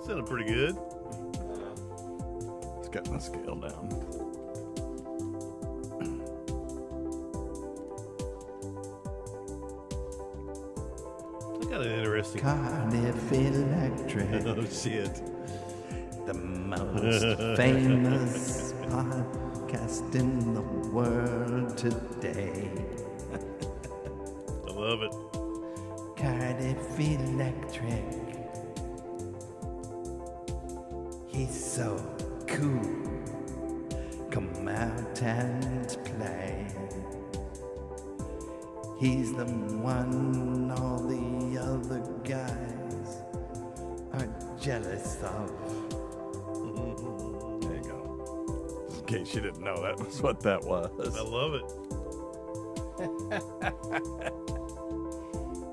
Sounded pretty good. It's got my scale down. I got an interesting. Cardiff Electric, Oh shit! the most famous podcast in the world today. I love it. Cardiff Electric. He's so cool. Come out and play. He's the one all the other guys are jealous of. There you go. Just in case you didn't know, that was what that was. I love it.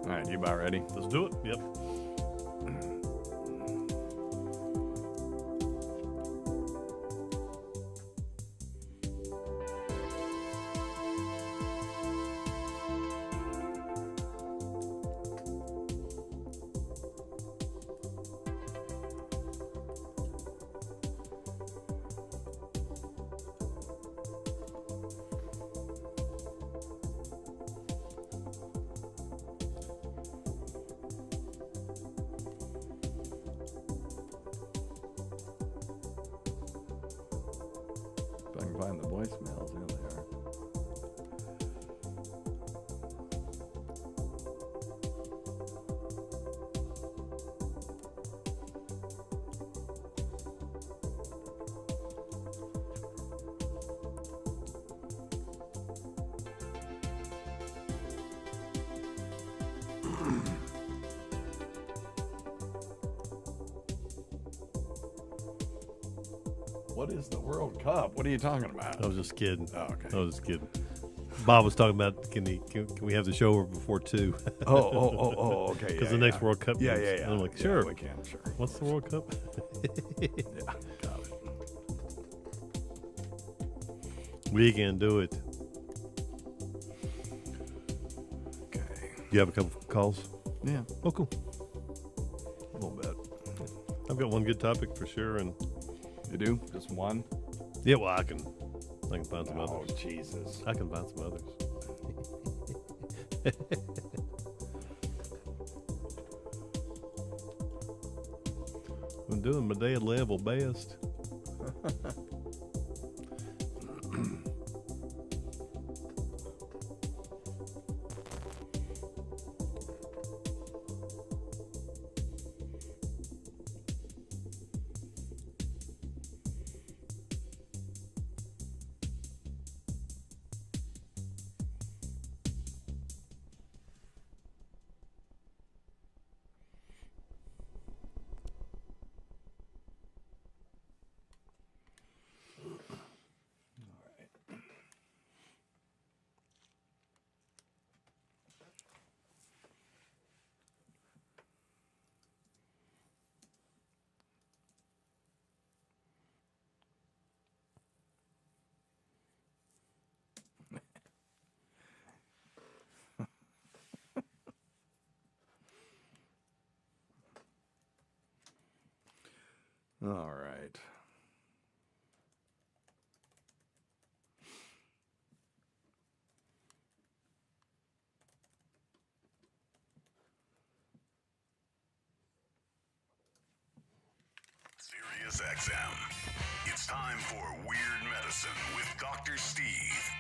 All right, you about ready? Let's do it. Yep. If I can find the voicemails, there they are. What is the World Cup? What are you talking about? I was just kidding. Oh, okay. I was just kidding. Bob was talking about can we have the show over before 2? Oh, okay. Because the next World Cup. Yeah, games. yeah, yeah. And I'm like, Yeah, sure. we can, sure. What's the World Cup? Yeah, got it. We can do it. Okay. You have a couple of calls? Yeah, Oh, cool. a little bit. I've got one good topic for sure, and You do? Just one? yeah, well, I can find some Oh, others. Jesus. I can find some others. doing my dead level best. All right. Sirius XM. It's time for Weird Medicine with Dr. Steve.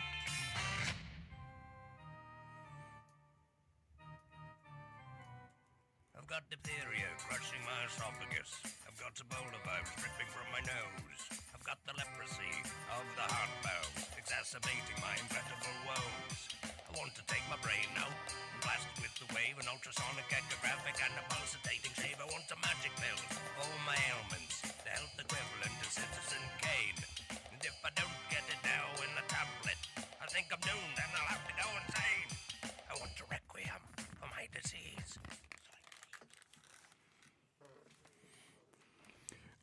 I've got diphtheria crushing my esophagus. I've got Ebola virus dripping from my nose. I've got the leprosy of the heart valve exacerbating my incredible woes. I want to take my brain out and blast it with the wave, an ultrasonic, echographic, and a pulsating shave. I want a magic pill for all my ailments, the health equivalent to Citizen Kane. And if I don't get it now in a tablet, I think I'm doomed and I'll have to go insane. I want a requiem for my disease.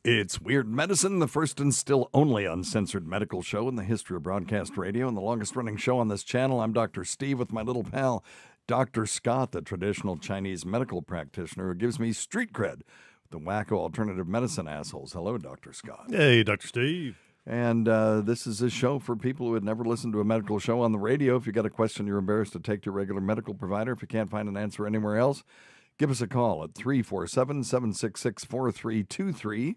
It's Weird Medicine, the first and still only uncensored medical show in the history of broadcast radio and the longest running show on this channel. I'm Dr. Steve with my little pal, Dr. Scott, the traditional Chinese medical practitioner who gives me street cred with the wacko alternative medicine assholes. Hello, Dr. Scott. Hey, Dr. Steve. And this is a show for people who had never listened to a medical show on the radio. If you got a question you're embarrassed to take to your regular medical provider, if you can't find an answer anywhere else, give us a call at 347-766-4323.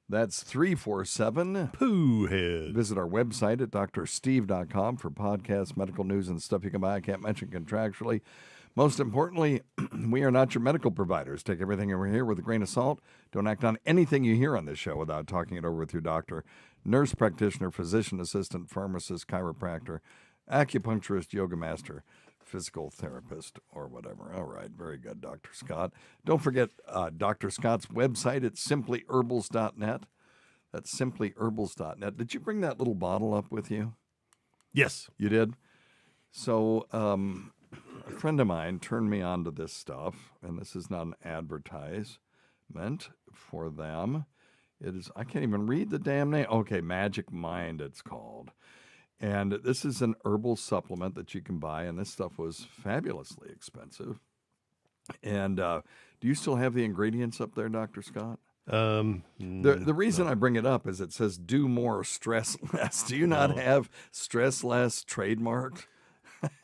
That's 347. Pooh head. Visit our website at drsteve.com for podcasts, medical news, and stuff you can buy. I can't mention contractually. Most importantly, we are not your medical providers. Take everything over here with a grain of salt. Don't act on anything you hear on this show without talking it over with your doctor, nurse practitioner, physician assistant, pharmacist, chiropractor, acupuncturist, yoga master, physical therapist, or whatever. All right, very good, Dr. Scott. Don't forget Dr. Scott's website. It's simplyherbals.net. That's simplyherbals.net. Did you bring that little bottle up with you? Yes. You did? So a friend of mine turned me on to this stuff, and this is not an advertisement for them. It is, I can't even read the damn name. Okay, Magic Mind it's called. And this is an herbal supplement that you can buy, and this stuff was fabulously expensive. And do you still have the ingredients up there, Dr. Scott? The reason I bring it up is it says do more, stress less. Do you not have stress less trademarked?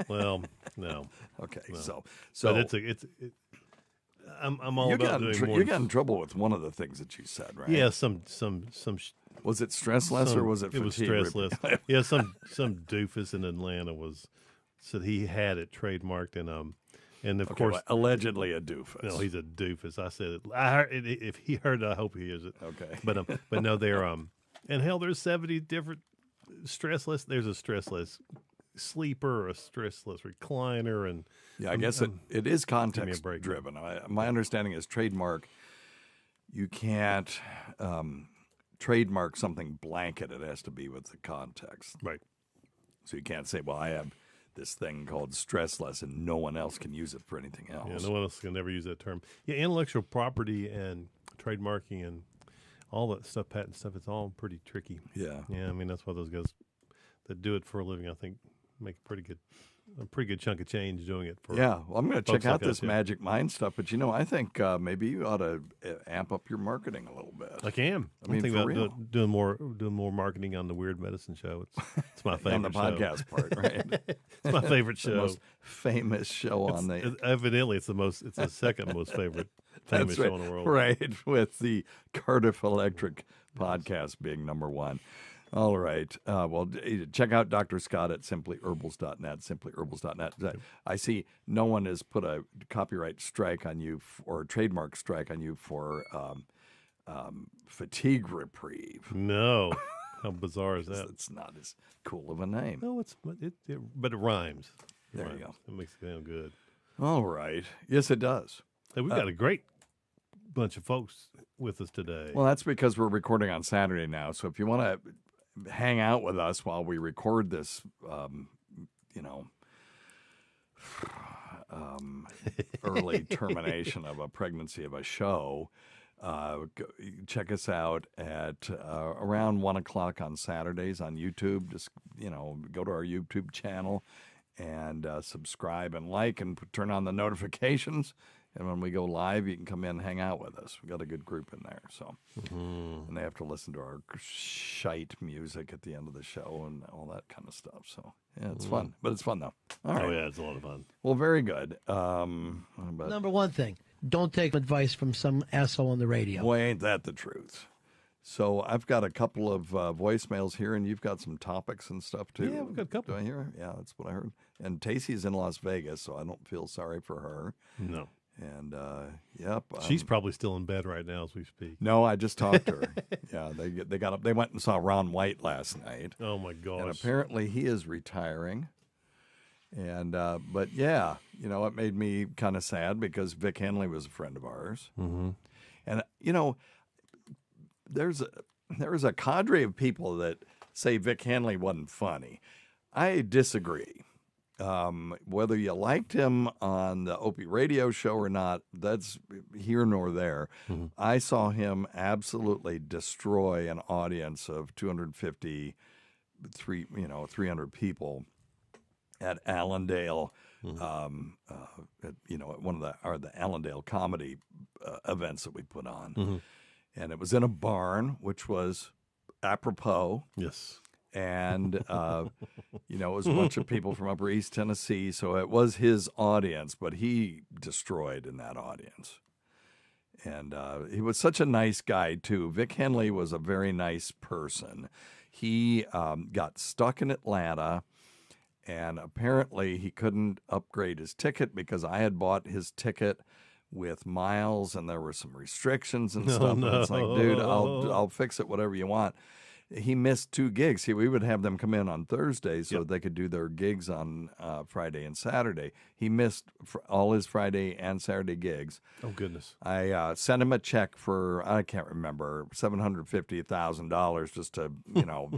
Well, no. Okay, No. so But I'm all about doing more. you got in trouble with one of the things that you said, right? Yeah, some Was it stress less or was it fatigue? It was stress less. Yeah, some doofus in Atlanta said he had it trademarked, and of course, well, allegedly a doofus. no, he's a doofus. I said it. I heard it, if he heard it, I hope he hears it. Okay. But no, they're and hell, there's 70 different stressless. There's a stressless sleeper, a stressless recliner, and Yeah, I guess it is context break. driven. My understanding is trademark. You can't trademark something blanket. It has to be with the context. right. So you can't say, well, I have this thing called stressless and no one else can use it for anything else. Yeah, no one else can ever use that term. Yeah, intellectual property and trademarking and all that stuff, patent stuff, it's all pretty tricky. Yeah. Yeah, I mean, that's why those guys that do it for a living, I think, make a pretty good chunk of change doing it for. Yeah, well, I'm going to check folks out like this us, yeah. Magic Mind stuff, but I think maybe you ought to amp up your marketing a little bit. I can. I mean, I'm thinking for about real. doing more marketing on the Weird Medicine show. It's my favorite On the podcast part, right? It's my favorite The show. most famous show on the. Evidently, it's the second most favorite. famous right. show in the world. Right, with the Cardiff Electric podcast being number one. All right. Well, check out Dr. Scott at simplyherbals.net, simplyherbals.net. I see no one has put a copyright strike on you or a trademark strike on you for fatigue reprieve. No. How bizarre is that? It's not as cool of a name. No, but it rhymes. There you rhymes. go. It makes it sound good. All right. Yes, it does. Hey, we've got a great bunch of folks with us today. Well, that's because we're recording on Saturday now. So if you want to hang out with us while we record this, early termination of a pregnancy of a show, check us out at around 1 o'clock on Saturdays on YouTube. Just, go to our YouTube channel and subscribe and like and turn on the notifications. And when we go live, you can come in and hang out with us. We've got a good group in there. So, and they have to listen to our shite music at the end of the show and all that kind of stuff. So, yeah, it's fun. But it's fun, though. All right. Oh, yeah, it's a lot of fun. Well, very good. But Number one thing, don't take advice from some asshole on the radio. boy, ain't that the truth. So I've got a couple of voicemails here, and you've got some topics and stuff, too. Yeah, we've got a couple. Do I hear? Yeah, that's what I heard. And Tacey's in Las Vegas, so I don't feel sorry for her. No. And, yep. She's probably still in bed right now as we speak. No, I just talked to her. Yeah, they got up. They went and saw Ron White last night. Oh, my gosh. And apparently he is retiring. And but yeah, it made me kind of sad because Vic Henley was a friend of ours. Mm-hmm. And there's a cadre of people that say Vic Henley wasn't funny. I disagree. Whether you liked him on the Opie radio show or not, that's here nor there. Mm-hmm. I saw him absolutely destroy an audience of 300 people at Allendale, at one of the Allendale comedy events that we put on. Mm-hmm. And it was in a barn, which was apropos. Yes. And, it was a bunch of people from Upper East Tennessee. So it was his audience, but he destroyed in that audience. And he was such a nice guy, too. Vic Henley was a very nice person. He got stuck in Atlanta, and apparently he couldn't upgrade his ticket because I had bought his ticket with miles, and there were some restrictions and stuff. No. And it's like, dude, I'll fix it, whatever you want. He missed 2 gigs. We would have them come in on Thursday so they could do their gigs on Friday and Saturday. He missed all his Friday and Saturday gigs. Oh, goodness. I sent him a check for, I can't remember, $750,000 just to,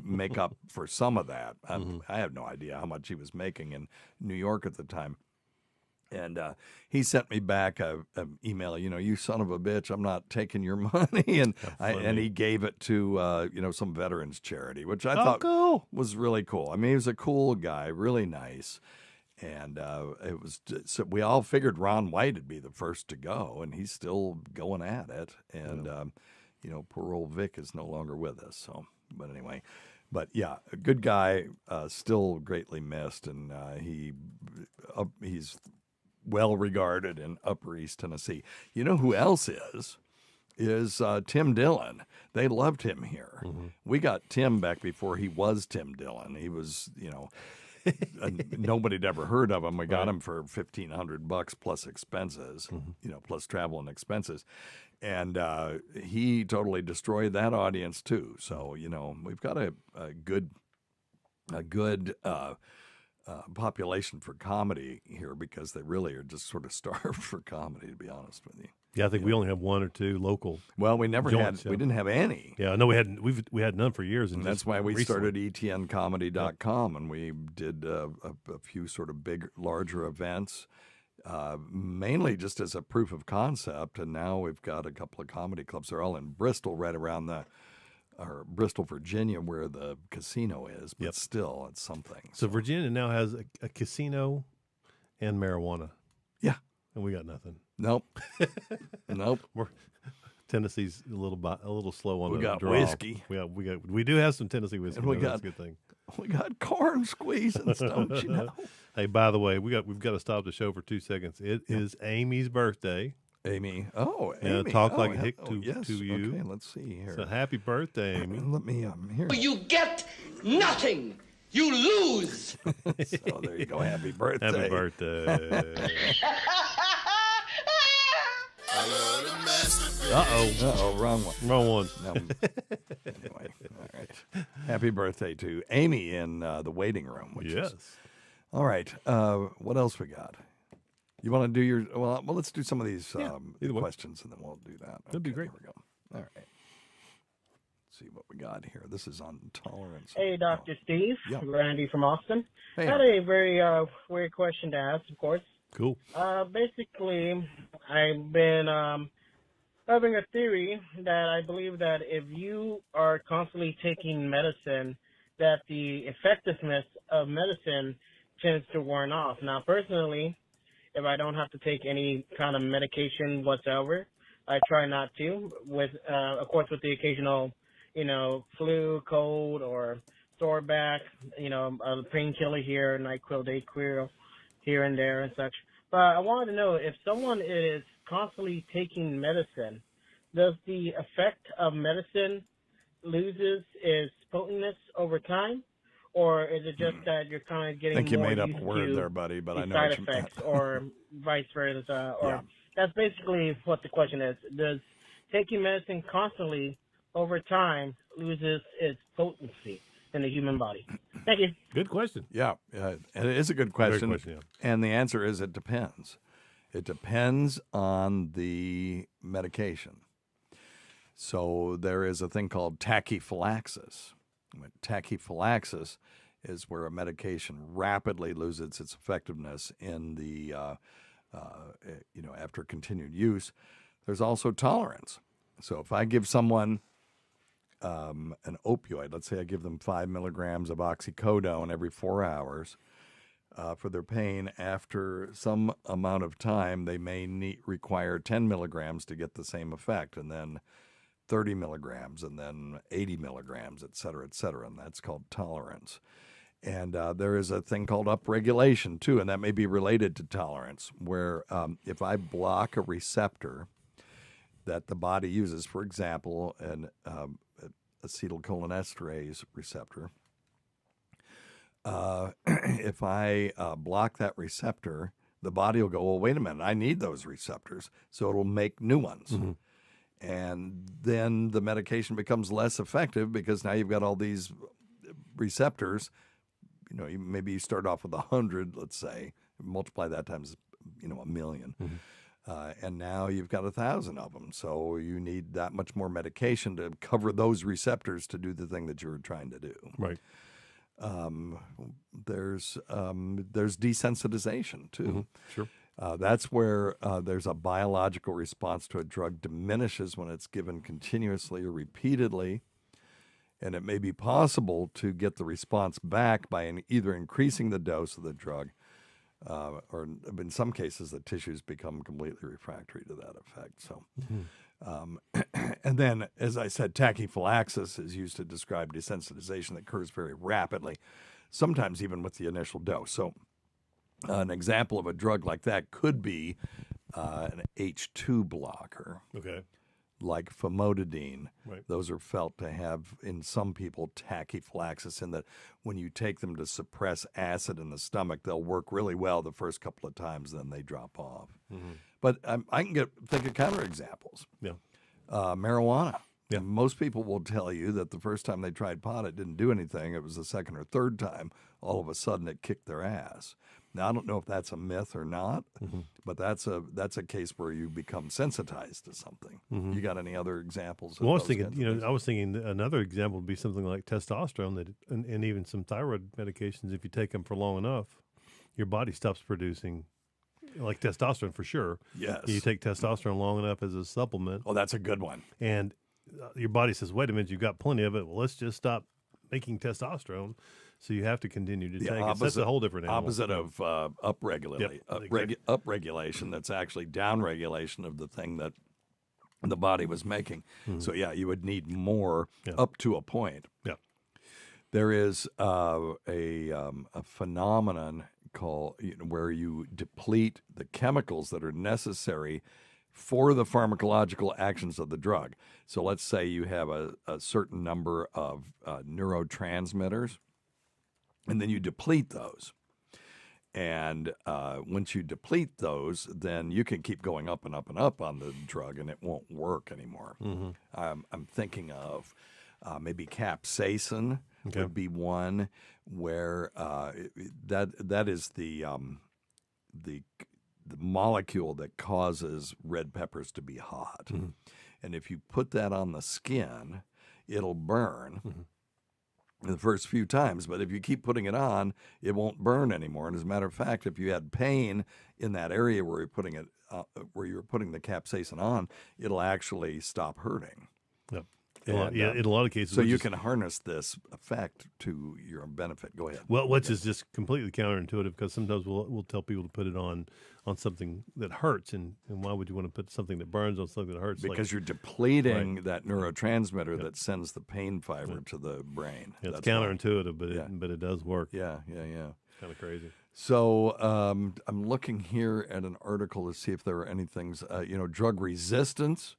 make up for some of that. I have no idea how much he was making in New York at the time. And he sent me back an email, you son of a bitch, I'm not taking your money. And he gave it to, some veterans charity, which I thought was really cool. I mean, he was a cool guy, really nice. And so we all figured Ron White would be the first to go, and he's still going at it. And, poor old Vic is no longer with us. So, but anyway. But yeah, a good guy, still greatly missed. And he's well regarded in Upper East Tennessee. You know who else is Tim Dillon. They loved him here. Mm-hmm. We got Tim back before he was Tim Dillon. He was, nobody'd ever heard of him. We got him for $1,500 plus expenses, plus travel and expenses. And he totally destroyed that audience too. So, we've got a good population for comedy here because they really are just sort of starved for comedy, to be honest with you. Yeah, I think we only have 1 or 2 local. Well, we never joints, had. We didn't have any. Yeah, no, we had none for years, and that's why we started etncomedy.com, and we did a few sort of larger events, mainly just as a proof of concept. And now we've got a couple of comedy clubs. They're all in Bristol, right around Bristol, Virginia, where the casino is, but still, it's something. So Virginia now has a casino and marijuana. Yeah. And we got nothing. Nope. Nope. Tennessee's a little slow on the draw. We got whiskey. We do have some Tennessee whiskey. And that's a good thing. We got corn squeezing, don't you know? Hey, by the way, we've got to stop the show for 2 seconds. It is Amy's birthday. Amy. Oh, Yeah, Amy. talk oh, like a hick yes. to you. Okay, let's see here. So happy birthday, Amy. Let me here. You get nothing. You lose. So there you go. Happy birthday. Happy birthday. Uh-oh. Wrong one. Wrong one. No. Anyway, all right. Happy birthday to Amy in the waiting room. Which Yes. Is, all right. What else we got? You want to do your? Well, let's do some of these either way. questions, and then we'll do that. That'd be great. Here we go. All right. Let's see what we got here. This is on tolerance. Hey, Dr. Steve. Yeah. Randy from Austin. Hey, I had a very weird question to ask, of course. Cool. Basically, I've been having a theory that I believe that if you are constantly taking medicine, that the effectiveness of medicine tends to wear off. Now, personally, if I don't have to take any kind of medication whatsoever, I try not to. With, of course, with the occasional, flu, cold, or sore back, a painkiller here, NyQuil, Dayquil, here and there and such. But I wanted to know if someone is constantly taking medicine, does the effect of medicine loses its potentness over time? Or is it just that you're kind of getting I think you more made up used a word to there, buddy, but the I know side what you meant. effects, or vice versa? Or Yeah. that's basically what the question is. Does taking medicine constantly over time loses its potency in the human body? Thank you. Good question. Yeah, and it is a good question. question, yeah. And the answer is it depends. It depends on the medication. So there is a thing called tachyphylaxis. Tachyphylaxis is where a medication rapidly loses its effectiveness in the, after continued use. There's also tolerance. So if I give someone an opioid, let's say I give them 5 milligrams of oxycodone every 4 hours for their pain, after some amount of time, they may require 10 milligrams to get the same effect, and then 30 milligrams, and then 80 milligrams, et cetera, and that's called tolerance. And there is a thing called upregulation, too, and that may be related to tolerance, where if I block a receptor that the body uses, for example, an acetylcholinesterase receptor, if I block that receptor, the body will go, well, wait a minute, I need those receptors, so it'll make new ones. Mm-hmm. And then the medication becomes less effective because now you've got all these receptors. Maybe you start off with 100, let's say, multiply that times, 1 million. Mm-hmm. And now you've got 1,000 of them. So you need that much more medication to cover those receptors to do the thing that you were trying to do. Right. There's desensitization, too. Mm-hmm. Sure. That's where there's a biological response to a drug diminishes when it's given continuously or repeatedly. And it may be possible to get the response back by either increasing the dose of the drug or in some cases the tissues become completely refractory to that effect. So, and then, as I said, tachyphylaxis is used to describe desensitization that occurs very rapidly, sometimes even with the initial dose. So an example of a drug like that could be an H2 blocker. Okay. Like famotidine. Right. Those are felt to have, in some people, tachyphylaxis, in that when you take them to suppress acid in the stomach, they'll work really well the first couple of times, then they drop off. Mm-hmm. But I can think of counterexamples. Yeah. Marijuana. Yeah. Most people will tell you that the first time they tried pot, it didn't do anything. It was the second or third time, all of a sudden, it kicked their ass. Now, I don't know if that's a myth or not, but that's a case where you become sensitized to something. Mm-hmm. You got any other examples? Well, I was thinking, another example would be something like testosterone, and even some thyroid medications. If you take them for long enough, your body stops producing, like testosterone for sure. Yes. You take testosterone long enough as a supplement. Oh, that's a good one. And your body says, "Wait a minute, you've got plenty of it. Well, let's just stop making testosterone." So you have to continue to take it. So that's a whole different animal. Opposite of upregulation. Yep, Upregulation, that's actually downregulation of the thing that the body was making. Mm-hmm. So, yeah, you would need more up to a point. Yeah. There is a phenomenon called where you deplete the chemicals that are necessary for the pharmacological actions of the drug. So let's say you have a certain number of neurotransmitters, and then you deplete those. And once you deplete those, then you can keep going up and up and up on the drug, and it won't work anymore. I'm thinking of maybe capsaicin would be one where that is the molecule that causes red peppers to be hot. And if you put that on the skin, it'll burn the first few times. But if you keep putting it on, it won't burn anymore. And as a matter of fact, if you had pain in that area where you're putting it, where you're putting the capsaicin on, it'll actually stop hurting. Yep. And, in a lot of cases. So you can harness this effect to your benefit. Go ahead. Well, which is just completely counterintuitive, because sometimes we'll tell people to put it on something that hurts, and why would you want to put something that burns on something that hurts? Because you're depleting that neurotransmitter that sends the pain fiber to the brain. It's counterintuitive, but it does work. Yeah. Kind of crazy. So I'm looking here at an article to see if there are any things. Drug resistance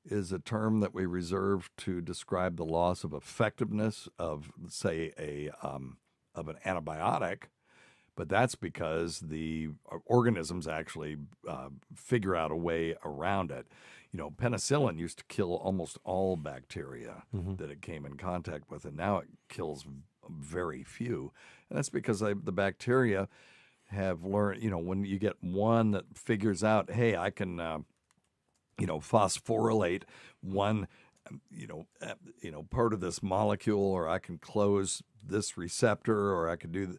is a term that we reserve to describe the loss of effectiveness of, say, of an antibiotic, but that's because the organisms actually figure out a way around it. Penicillin used to kill almost all bacteria that it came in contact with, and now it kills very few. And that's because the bacteria have learned, when you get one that figures out, hey, I can phosphorylate one, part of this molecule, or I can close this receptor, or I can do,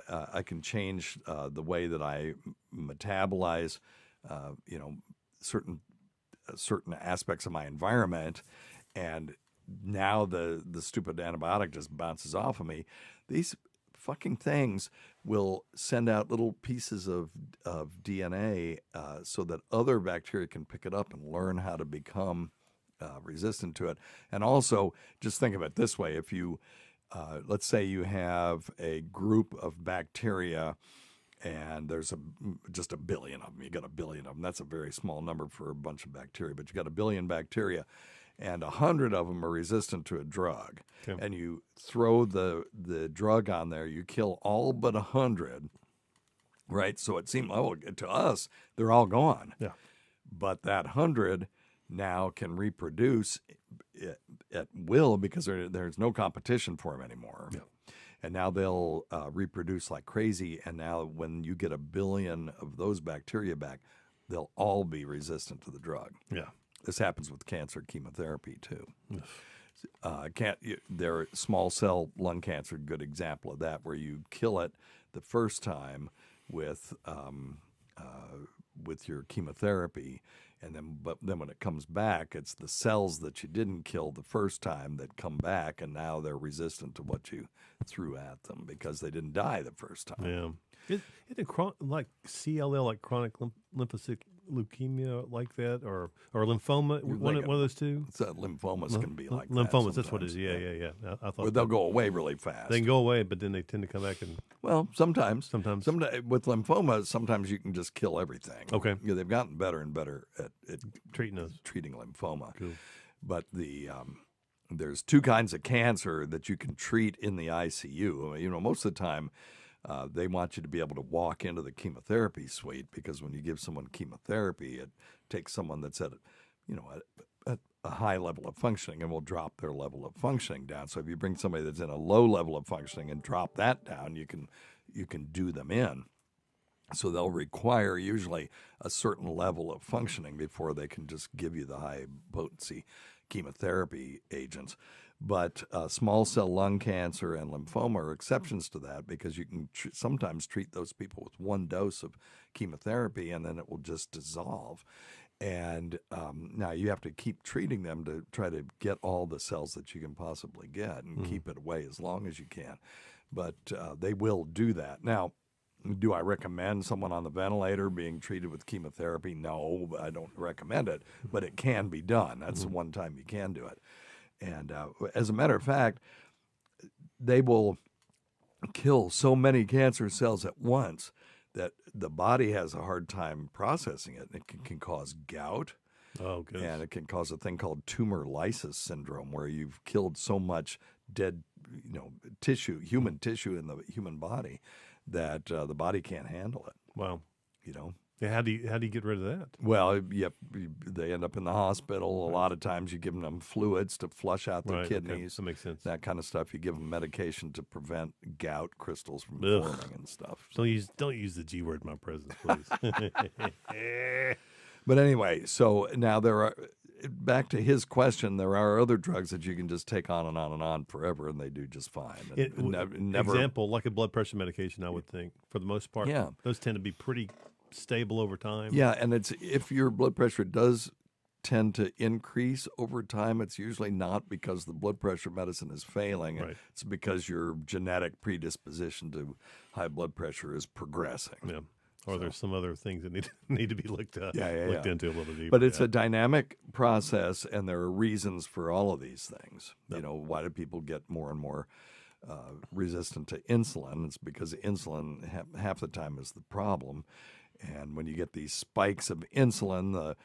I can change the way that I metabolize, certain aspects of my environment, and now the stupid antibiotic just bounces off of me. These fucking things will send out little pieces of DNA so that other bacteria can pick it up and learn how to become resistant to it. And also, just think of it this way. If you, let's say you have a group of bacteria and there's just a billion of them. You got a billion of them. That's a very small number for a bunch of bacteria, but you got a billion bacteria, and 100 of them are resistant to a drug. Okay. And you throw the drug on there, you kill all but 100, right? So it seemed, to us, they're all gone. Yeah. But that 100 now can reproduce at will because there's no competition for them anymore. Yeah. And now they'll reproduce like crazy. And now when you get a billion of those bacteria back, they'll all be resistant to the drug. Yeah. This happens with cancer chemotherapy too. Small cell lung cancer, good example of that, where you kill it the first time with your chemotherapy, and then when it comes back, it's the cells that you didn't kill the first time that come back, and now they're resistant to what you threw at them because they didn't die the first time. Yeah. Isn't it like CLL, like chronic lymphocytic leukemia, like that, or lymphoma? One of those two. Lymphomas can be like lymphomas. That's what it is. Yeah. I thought but they'll go away really fast. They can go away, but then they tend to come back and. Well, sometimes with lymphoma, sometimes you can just kill everything. Okay. They've gotten better and better at treating lymphoma. Cool. But there's two kinds of cancer that you can treat in the ICU. Most of the time. They want you to be able to walk into the chemotherapy suite, because when you give someone chemotherapy, it takes someone that's at a high level of functioning and will drop their level of functioning down. So if you bring somebody that's in a low level of functioning and drop that down, you can do them in. So they'll require usually a certain level of functioning before they can just give you the high potency chemotherapy agents. But small cell lung cancer and lymphoma are exceptions to that, because you can sometimes treat those people with one dose of chemotherapy and then it will just dissolve. And now you have to keep treating them to try to get all the cells that you can possibly get and keep it away as long as you can. But they will do that. Now, do I recommend someone on the ventilator being treated with chemotherapy? No, I don't recommend it, but it can be done. That's the one time you can do it. And as a matter of fact, they will kill so many cancer cells at once that the body has a hard time processing it. It can cause gout. Oh, goodness. And it can cause a thing called tumor lysis syndrome, where you've killed so much dead, tissue, human tissue in the human body, that the body can't handle it. Wow. You know. Yeah, how do you get rid of that? Well, yep, they end up in the hospital. A lot of times you give them fluids to flush out their Right, okay. kidneys. That makes sense. That kind of stuff. You give them medication to prevent gout crystals from Ugh. forming and stuff. Don't use the G word in my presence, please. But anyway, so now back to his question, there are other drugs that you can just take on and on and on forever, and they do just fine. And never. Example, like a blood pressure medication, I would think, for the most part. Yeah. Those tend to be pretty stable over time. Yeah, and it's if your blood pressure does tend to increase over time, it's usually not because the blood pressure medicine is failing. Right. It's because your genetic predisposition to high blood pressure is progressing. Yeah. Or there's some other things that need to be looked into a little deeper. But it's a dynamic process, and there are reasons for all of these things. Yep. You know, why do people get more and more resistant to insulin? It's because insulin half the time is the problem. And when you get these spikes of insulin,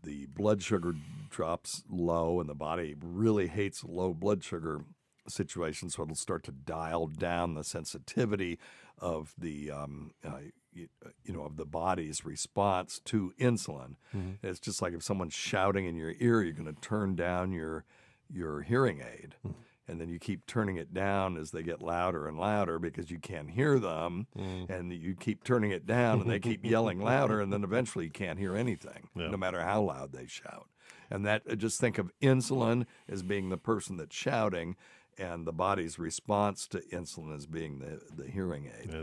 the blood sugar drops low, and the body really hates low blood sugar situation, so it'll start to dial down the sensitivity of the of the body's response to insulin. Mm-hmm. It's just like if someone's shouting in your ear, you're going to turn down your hearing aid. Mm-hmm. And then you keep turning it down as they get louder and louder because you can't hear them. Mm. And you keep turning it down and they keep yelling louder, and then eventually you can't hear anything, no matter how loud they shout. And that, just think of insulin as being the person that's shouting, and the body's response to insulin as being the hearing aid.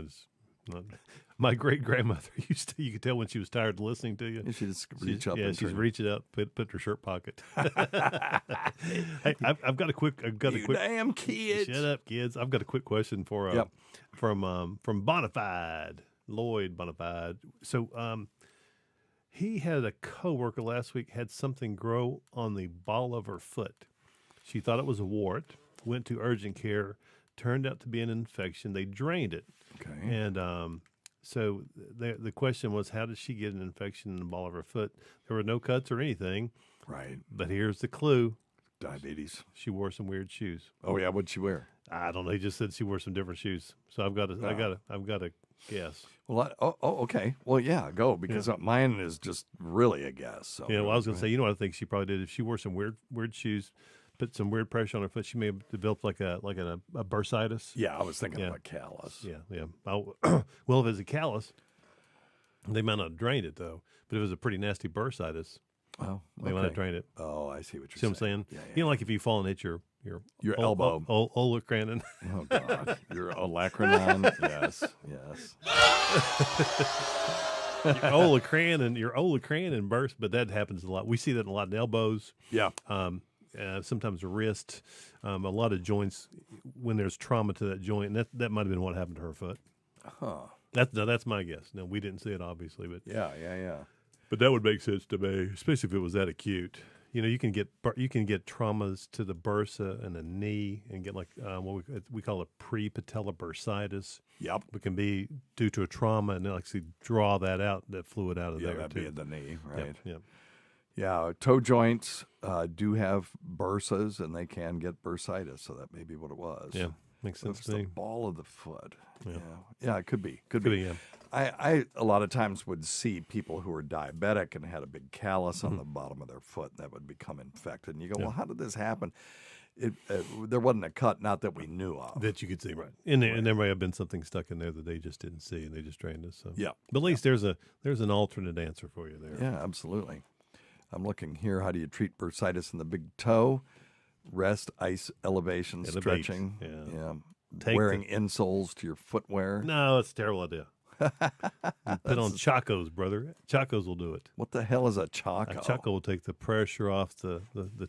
My great-grandmother used to, you could tell when she was tired of listening to you. She just reach up. Yeah, she's reach it up, put her shirt pocket. Hey, I've got a quick. Damn kids! Shut up, kids! I've got a quick question from Bonafide, Lloyd Bonafide. So he had a coworker last week had something grow on the ball of her foot. She thought it was a wart. Went to urgent care. Turned out to be an infection. They drained it. Okay. And so the question was, how did she get an infection in the ball of her foot? There were no cuts or anything. Right. But here's the clue. Diabetes. She wore some weird shoes. Oh yeah, what'd she wear? I don't know. He just said she wore some different shoes. So I've got to guess. Well, okay. Well, yeah, go because mine is just really a guess. So yeah. Well, I was going to say, you know what I think she probably did? If she wore some weird shoes, put some weird pressure on her foot, she may have developed like a bursitis. Yeah, I was thinking of a callus. Yeah. Well, if it's a callus, they might not have drained it though. But if it was a pretty nasty bursitis, they might have drained it. Oh, I see what you're saying. What I'm saying? Yeah. You know, like if you fall and hit your elbow. Olecranon. Oh God, your olecranon. Yes. Your olecranon burst, but that happens a lot. We see that in a lot of elbows. Yeah. Sometimes the wrist, a lot of joints when there's trauma to that joint, and that might have been what happened to her foot. Huh. That's my guess. No, we didn't see it obviously, but yeah. But that would make sense to me, especially if it was that acute. You know, you can get traumas to the bursa and the knee, and get like what we call a pre-patellar bursitis. Yep, it can be due to a trauma, and they'll actually draw that fluid out of there. That'd too. be in the knee, right? Yep. Yeah, toe joints do have bursas, and they can get bursitis, so that may be what it was. Yeah, makes sense to me. me. The ball of the foot. Yeah, it could be. Could be. Yeah. I a lot of times would see people who were diabetic and had a big callus on the bottom of their foot, and that would become infected. And you go, well, how did this happen? There wasn't a cut, not that we knew of. That you could see, right. And there may have been something stuck in there that they just didn't see, and they just drained us. So. Yeah. But at least there's an alternate answer for you there. Yeah, absolutely. I'm looking here. How do you treat bursitis in the big toe? Rest, ice, elevation, stretching. Yeah. Wearing insoles to your footwear. No, it's a terrible idea. Put on Chacos, brother. Chacos will do it. What the hell is a Chaco? A Chaco will take the pressure off the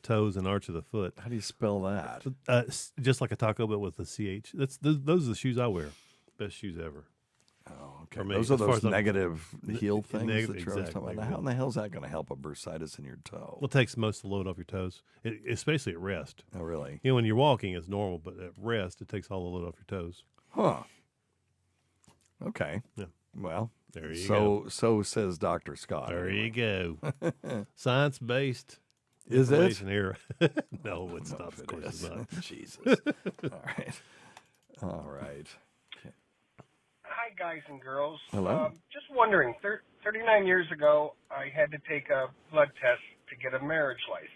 toes and arch of the foot. How do you spell that? Just like a taco, but with a CH. Those are the shoes I wear. Best shoes ever. Oh, okay. Those are those negative heel things that you're exactly. talking about. Now, how in the hell is that going to help a bursitis in your toe? Well, it takes most of the load off your toes, especially at rest. Oh, really? You know, when you're walking, it's normal, but at rest, it takes all the load off your toes. Huh. Okay. Yeah. Well, There you go. So says Dr. Scott. There you go. Science-based Is it? information here. No, it's not. Of course it's not. Jesus. All right. Hi, guys and girls. Hello. Just wondering, 39 years ago, I had to take a blood test to get a marriage license.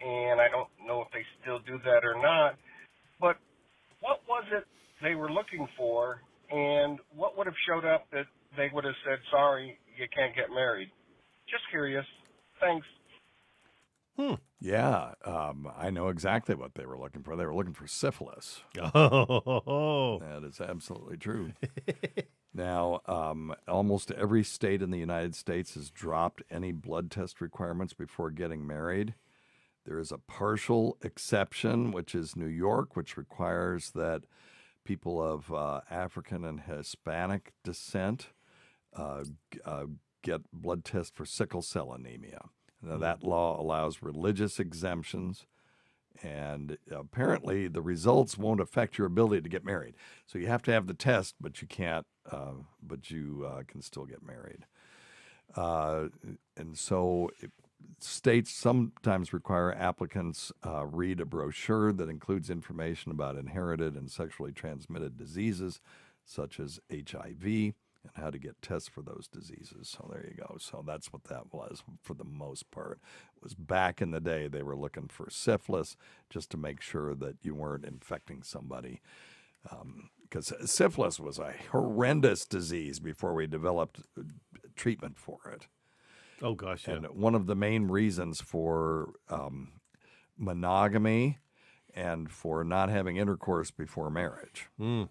And I don't know if they still do that or not. But what was it they were looking for, and what would have showed up that they would have said, sorry, you can't get married? Just curious. Thanks. Yeah, I know exactly what they were looking for. They were looking for syphilis. Oh, That is absolutely true. Now, almost every state in the United States has dropped any blood test requirements before getting married. There is a partial exception, which is New York, which requires that people of African and Hispanic descent get blood tests for sickle cell anemia. Now, that law allows religious exemptions, and apparently the results won't affect your ability to get married. So you have to have the test, but you can't. But you can still get married. And so states sometimes require applicants read a brochure that includes information about inherited and sexually transmitted diseases, such as HIV, and how to get tests for those diseases. So there you go. So that's what that was for the most part. It was back in the day they were looking for syphilis just to make sure that you weren't infecting somebody. Because syphilis was a horrendous disease before we developed treatment for it. oh gosh, yeah. And one of the main reasons for monogamy and for not having intercourse before marriage. Well,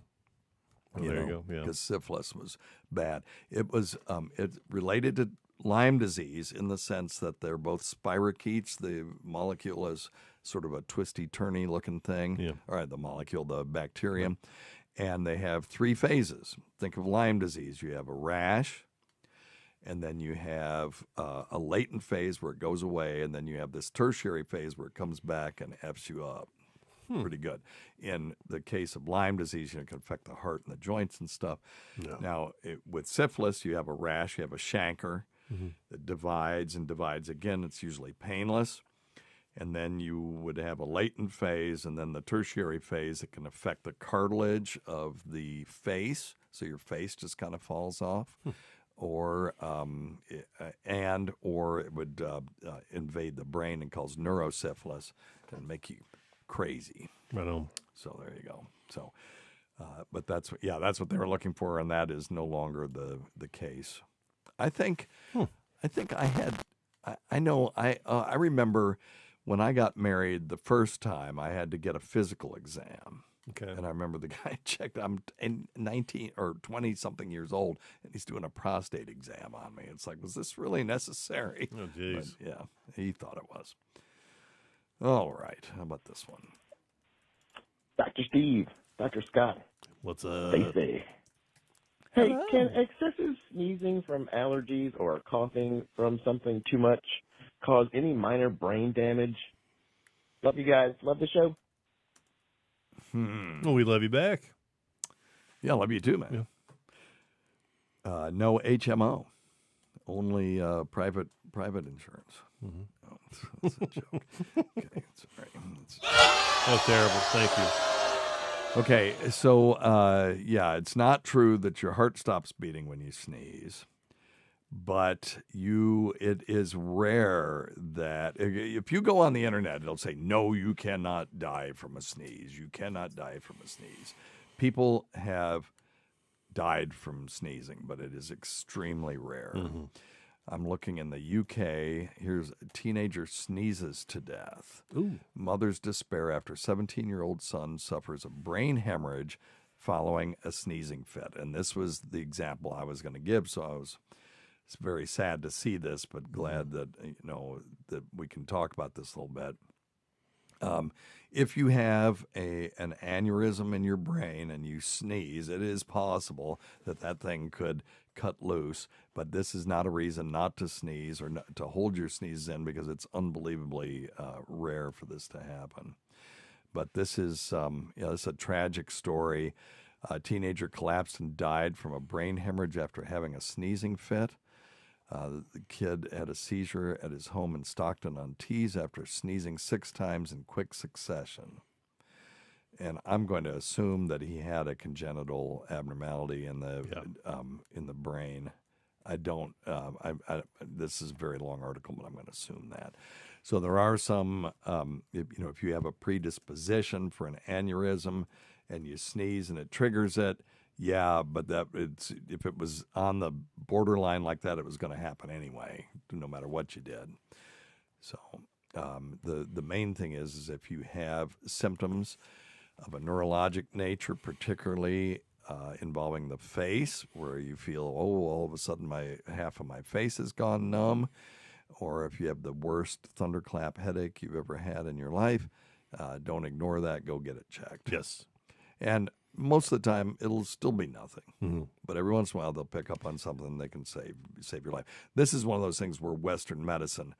there you go. Yeah. Because syphilis was bad. It was it's related to Lyme disease in the sense that they're both spirochetes. The molecule is sort of a twisty-turny looking thing. Yeah. All right, the molecule, the bacterium. And they have three phases. Think of Lyme disease. You have a rash, and then you have a latent phase where it goes away, and then you have this tertiary phase where it comes back and F's you up. Pretty good. In the case of Lyme disease, it can affect the heart and the joints and stuff. No. Now, with syphilis, you have a rash, you have a chancre that divides and divides again. It's usually painless. And then you would have a latent phase, and then the tertiary phase that can affect the cartilage of the face, so your face just kind of falls off, or it would invade the brain and cause neurosyphilis and make you crazy. Right on. So there you go. So, but that's what they were looking for, and that is no longer the case. I think I remember when I got married the first time, I had to get a physical exam. Okay. And I remember the guy checked, I'm 19 or 20 something years old, and he's doing a prostate exam on me. It's like, was this really necessary? Oh, jeez. But, yeah, he thought it was. All right. How about this one? Dr. Steve, Dr. Scott, What's up? Stacey. Hey, can excessive sneezing from allergies or coughing from something too much cause any minor brain damage? Love you guys. Love the show. Well, we love you back. Yeah, I love you too, man. Yeah. No HMO, only private insurance. Oh, that's a joke. Okay, sorry. That's terrible. Thank you. Okay, so it's not true that your heart stops beating when you sneeze, but it is rare that if you go on the internet, it'll say, no, you cannot die from a sneeze. You cannot die from a sneeze. People have died from sneezing, but it is extremely rare. I'm looking in the UK. Here's a teenager sneezes to death. Ooh. Mother's despair after 17-year-old son suffers a brain hemorrhage following a sneezing fit. And this was the example I was going to give. So it's very sad to see this, but glad that that we can talk about this a little bit. If you have an aneurysm in your brain and you sneeze, it is possible that thing could cut loose, but this is not a reason not to sneeze or not to hold your sneezes in, because it's unbelievably rare for this to happen. But this is it's a tragic story. A teenager collapsed and died from a brain hemorrhage after having a sneezing fit. The kid had a seizure at his home in Stockton-on-Tees after sneezing 6 times in quick succession. And I'm going to assume that he had a congenital abnormality in the brain. I don't. This is a very long article, but I'm going to assume that. So there are some. If you have a predisposition for an aneurysm and you sneeze and it triggers it, yeah. But if it was on the borderline like that, it was going to happen anyway, no matter what you did. So the main thing is if you have symptoms of a neurologic nature, particularly involving the face, where you feel, all of a sudden half of my face has gone numb, or if you have the worst thunderclap headache you've ever had in your life, don't ignore that. Go get it checked. Yes. And most of the time, it'll still be nothing. But every once in a while, they'll pick up on something that can save your life. This is one of those things where Western medicine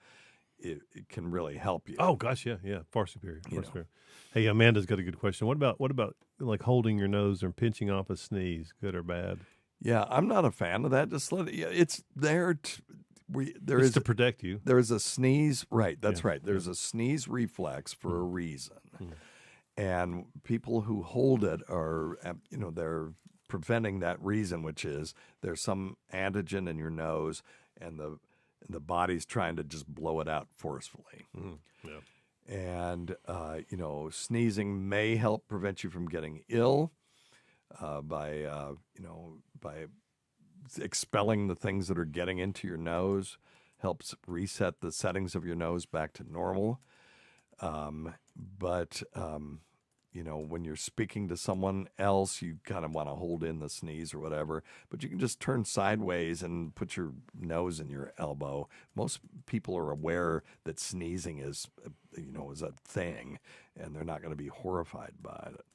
it can really help you. Oh gosh, yeah, far superior. Superior. Hey, Amanda's got a good question. What about like holding your nose or pinching off a sneeze? Good or bad? Yeah, I'm not a fan of that. Just let it. It's there. It's to protect you. There is a sneeze. Right. That's right. There's a sneeze reflex for a reason, and people who hold it are, they're preventing that reason, which is there's some antigen in your nose, and the body's trying to just blow it out forcefully. Yeah. And, sneezing may help prevent you from getting ill by expelling the things that are getting into your nose, helps reset the settings of your nose back to normal. But when you're speaking to someone else, you kind of want to hold in the sneeze or whatever, but you can just turn sideways and put your nose in your elbow. Most people are aware that sneezing is a thing, and they're not going to be horrified by it.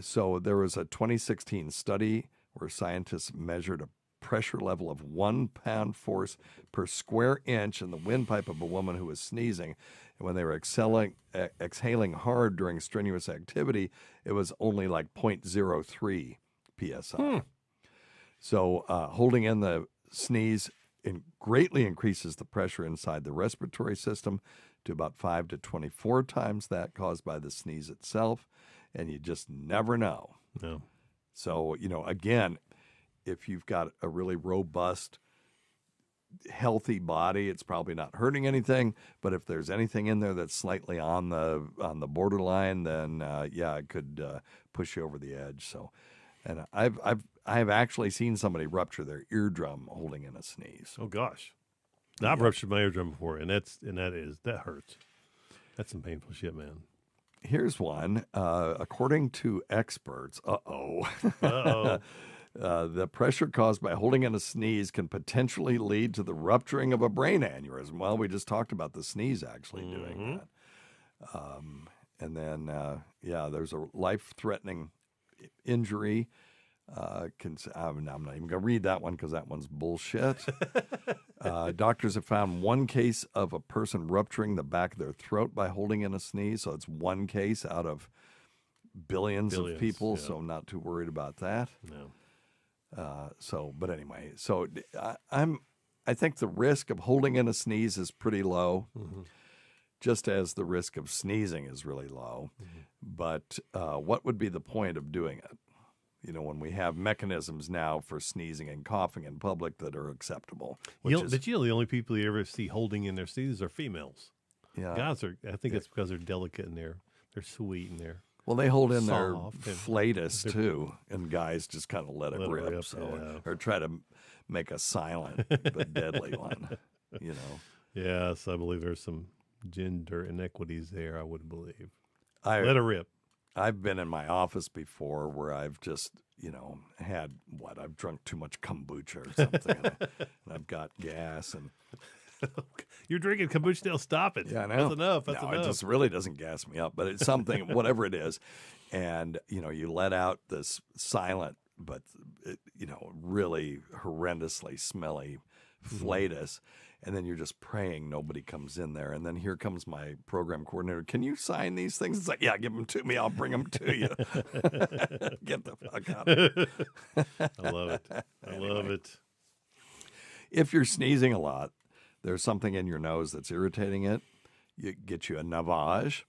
So there was a 2016 study where scientists measured a pressure level of 1 pound force per square inch in the windpipe of a woman who was sneezing. And when they were exhaling hard during strenuous activity, it was only like 0.03 psi. So holding in the sneeze greatly increases the pressure inside the respiratory system to about 5 to 24 times that caused by the sneeze itself. And you just never know. No. So, again, if you've got a really robust, healthy body, it's probably not hurting anything. But if there's anything in there that's slightly on the borderline, then it could push you over the edge. So, and I've actually seen somebody rupture their eardrum holding in a sneeze. Oh gosh, I've ruptured my eardrum before, and that hurts. That's some painful shit, man. Here's one. According to experts, the pressure caused by holding in a sneeze can potentially lead to the rupturing of a brain aneurysm. Well, we just talked about the sneeze actually doing that. And then, there's a life-threatening injury. I'm not even going to read that one because that one's bullshit. Doctors have found one case of a person rupturing the back of their throat by holding in a sneeze. So it's one case out of billions of people. Yeah. So I'm not too worried about that. No. But anyway, I think the risk of holding in a sneeze is pretty low, just as the risk of sneezing is really low. But what would be the point of doing it? When we have mechanisms now for sneezing and coughing in public that are acceptable. But the only people you ever see holding in their sneezes are females. Yeah. Guys I think it's because they're delicate and they're sweet and they're well, they hold in their soft flatus too, and guys just kind of let it rip. Or try to make a silent but deadly one. Yes, I believe there's some gender inequities there. I would believe. Let it rip. I've been in my office before where I've just, I've drunk too much kombucha or something, and I've got gas. And you're drinking kombucha now, stop it. Yeah, I know. That's enough. That's enough. It just really doesn't gas me up, but it's something, whatever it is. And, you let out this silent, but, really horrendously smelly flatus. and then you're just praying nobody comes in there. And then here comes my program coordinator. Can you sign these things? It's like, yeah, give them to me. I'll bring them to you. Get the fuck out of here. I love it. I love it. If you're sneezing a lot, there's something in your nose that's irritating it. You get you a Navage,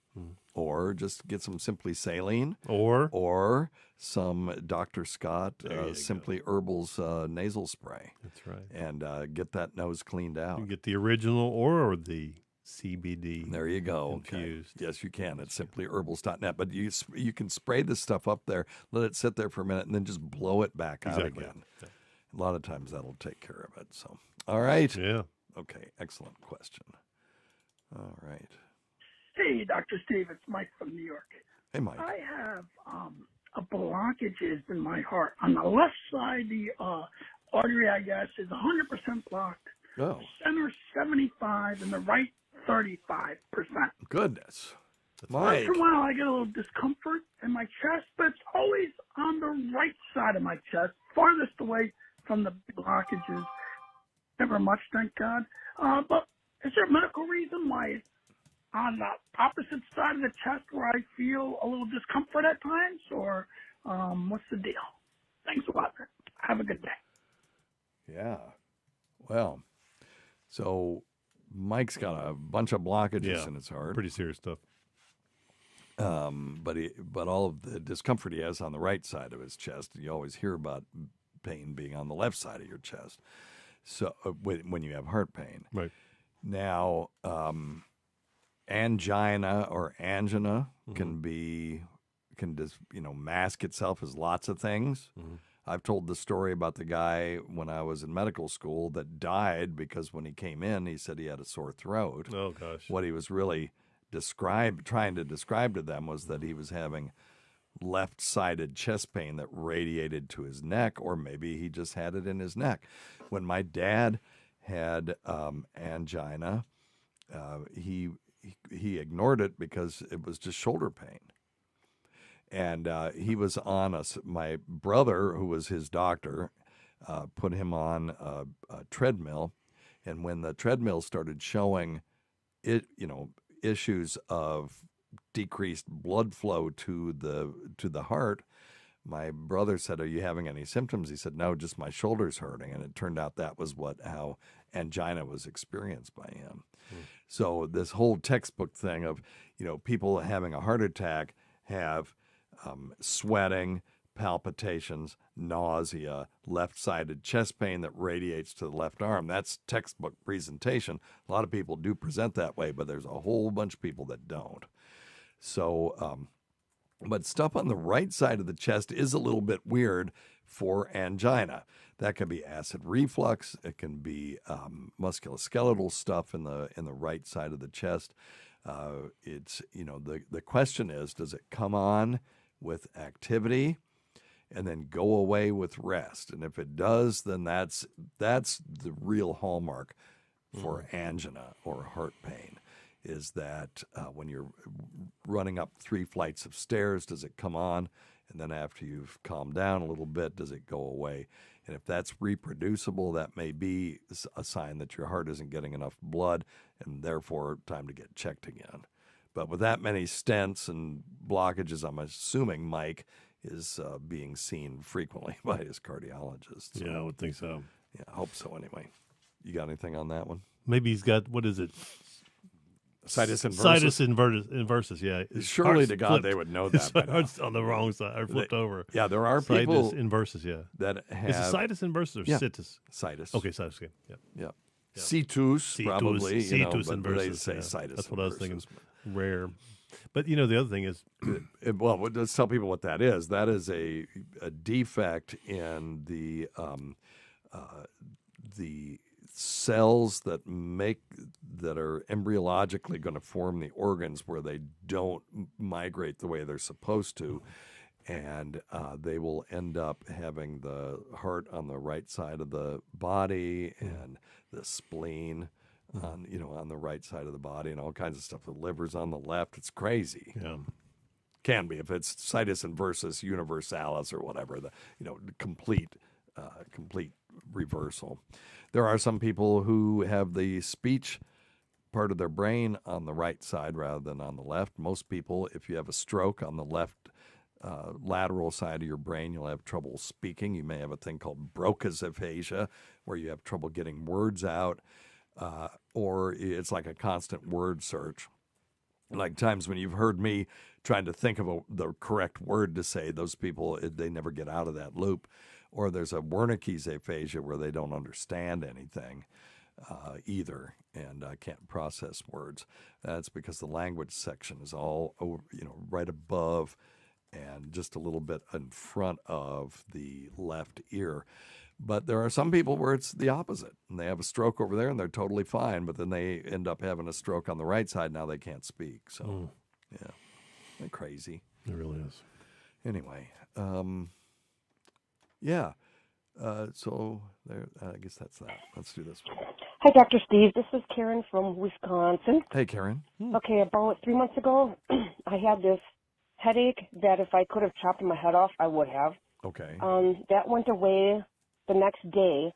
or just get some Simply Saline, or some Dr. Scott Simply Herbal's nasal spray. That's right. And get that nose cleaned out. You can get the original or the CBD. There you go. Infused. Okay. Yes, you can. It's simplyherbals.net. But you can spray this stuff up there, let it sit there for a minute, and then just blow it back out again. Yeah. A lot of times that'll take care of it. So, all right. Yeah. Okay. Excellent question. All right. Hey, Dr. Steve, it's Mike from New York. Hey, Mike. I have a blockages in my heart. On the left side, the artery, I guess, is 100% blocked. Oh. Center 75 and the right 35%. Goodness. Once in a while, I get a little discomfort in my chest, but it's always on the right side of my chest, farthest away from the blockages. Never much, thank God. But is there a medical reason why it's on the opposite side of the chest where I feel a little discomfort at times, or what's the deal? Thanks a lot. Have a good day. Yeah. Well, so Mike's got a bunch of blockages in his heart. Pretty serious stuff. But all of the discomfort he has on the right side of his chest, you always hear about pain being on the left side of your chest. So when you have heart pain, right now, angina or angina can just mask itself as lots of things. I've told the story about the guy when I was in medical school that died because when he came in, he said he had a sore throat. Oh gosh! What he was really trying to describe to them was that he was having left-sided chest pain that radiated to his neck, or maybe he just had it in his neck. When my dad had angina, he ignored it because it was just shoulder pain. And he was on my brother, who was his doctor, put him on a treadmill. And when the treadmill started showing issues of decreased blood flow to the heart, my brother said, "Are you having any symptoms?" He said, "No, just my shoulder's hurting." And it turned out that was how angina was experienced by him. So this whole textbook thing of, people having a heart attack have sweating, palpitations, nausea, left-sided chest pain that radiates to the left arm. That's textbook presentation. A lot of people do present that way, but there's a whole bunch of people that don't. So, but stuff on the right side of the chest is a little bit weird for angina. That can be acid reflux. It can be musculoskeletal stuff in the right side of the chest. It's the question is, does it come on with activity and then go away with rest? And if it does, then that's the real hallmark for angina or heart pain. Is that when you're running up 3 flights of stairs, does it come on? And then after you've calmed down a little bit, does it go away? And if that's reproducible, that may be a sign that your heart isn't getting enough blood and therefore time to get checked again. But with that many stents and blockages, I'm assuming Mike is being seen frequently by his cardiologist. So, yeah, I would think so. Yeah, I hope so anyway. You got anything on that one? Maybe he's got, what is it? Situs inversus. Situs inversus, yeah. Surely to God they would know that. By now. It's on the wrong side, or flipped over. Yeah, there are situs people inversus, yeah. that have. Is it situs inversus or situs? Situs. Okay, situs. Okay. Yeah. Situs, probably. Situs but inversus. they say situs. That's what I was thinking. Rare. But the other thing is, well, let's tell people what that is. That is a defect in the cells that are embryologically going to form the organs, where they don't migrate the way they're supposed to, and they will end up having the heart on the right side of the body and the spleen on the right side of the body, and all kinds of stuff. The liver's on the left. It's crazy. Yeah. Can be if it's situs inversus universalis or whatever, the complete reversal. There are some people who have the speech part of their brain on the right side rather than on the left. Most people, if you have a stroke on the left lateral side of your brain, you'll have trouble speaking. You may have a thing called Broca's aphasia, where you have trouble getting words out, or it's like a constant word search. Like times when you've heard me trying to think of the correct word to say, those people, they never get out of that loop. Or there's a Wernicke's aphasia where they don't understand anything either and can't process words. That's because the language section is all over, right above and just a little bit in front of the left ear. But there are some people where it's the opposite, and they have a stroke over there and they're totally fine, but then they end up having a stroke on the right side. Now they can't speak. So, yeah, they're crazy. It really is. Anyway, yeah. So there. I guess that's that. Let's do this one. Hi, Dr. Steve. This is Karen from Wisconsin. Hey, Karen. Okay, about 3 months ago, I had this headache that if I could have chopped my head off, I would have. Okay. That went away the next day,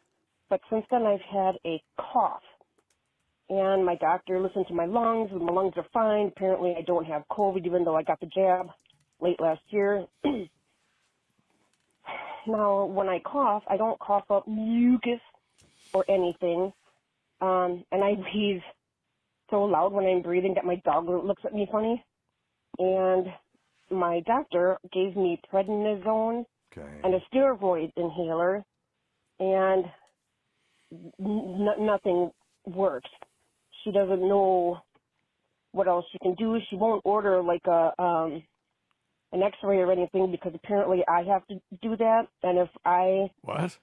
but since then I've had a cough. And my doctor listened to my lungs, and my lungs are fine. Apparently I don't have COVID, even though I got the jab late last year. Now, when I cough, I don't cough up mucus or anything. And I breathe so loud when I'm breathing that my dog looks at me funny. And my doctor gave me prednisone and a steroid inhaler, and nothing works. She doesn't know what else she can do. She won't order like an X-ray or anything because apparently I have to do that. And if I ask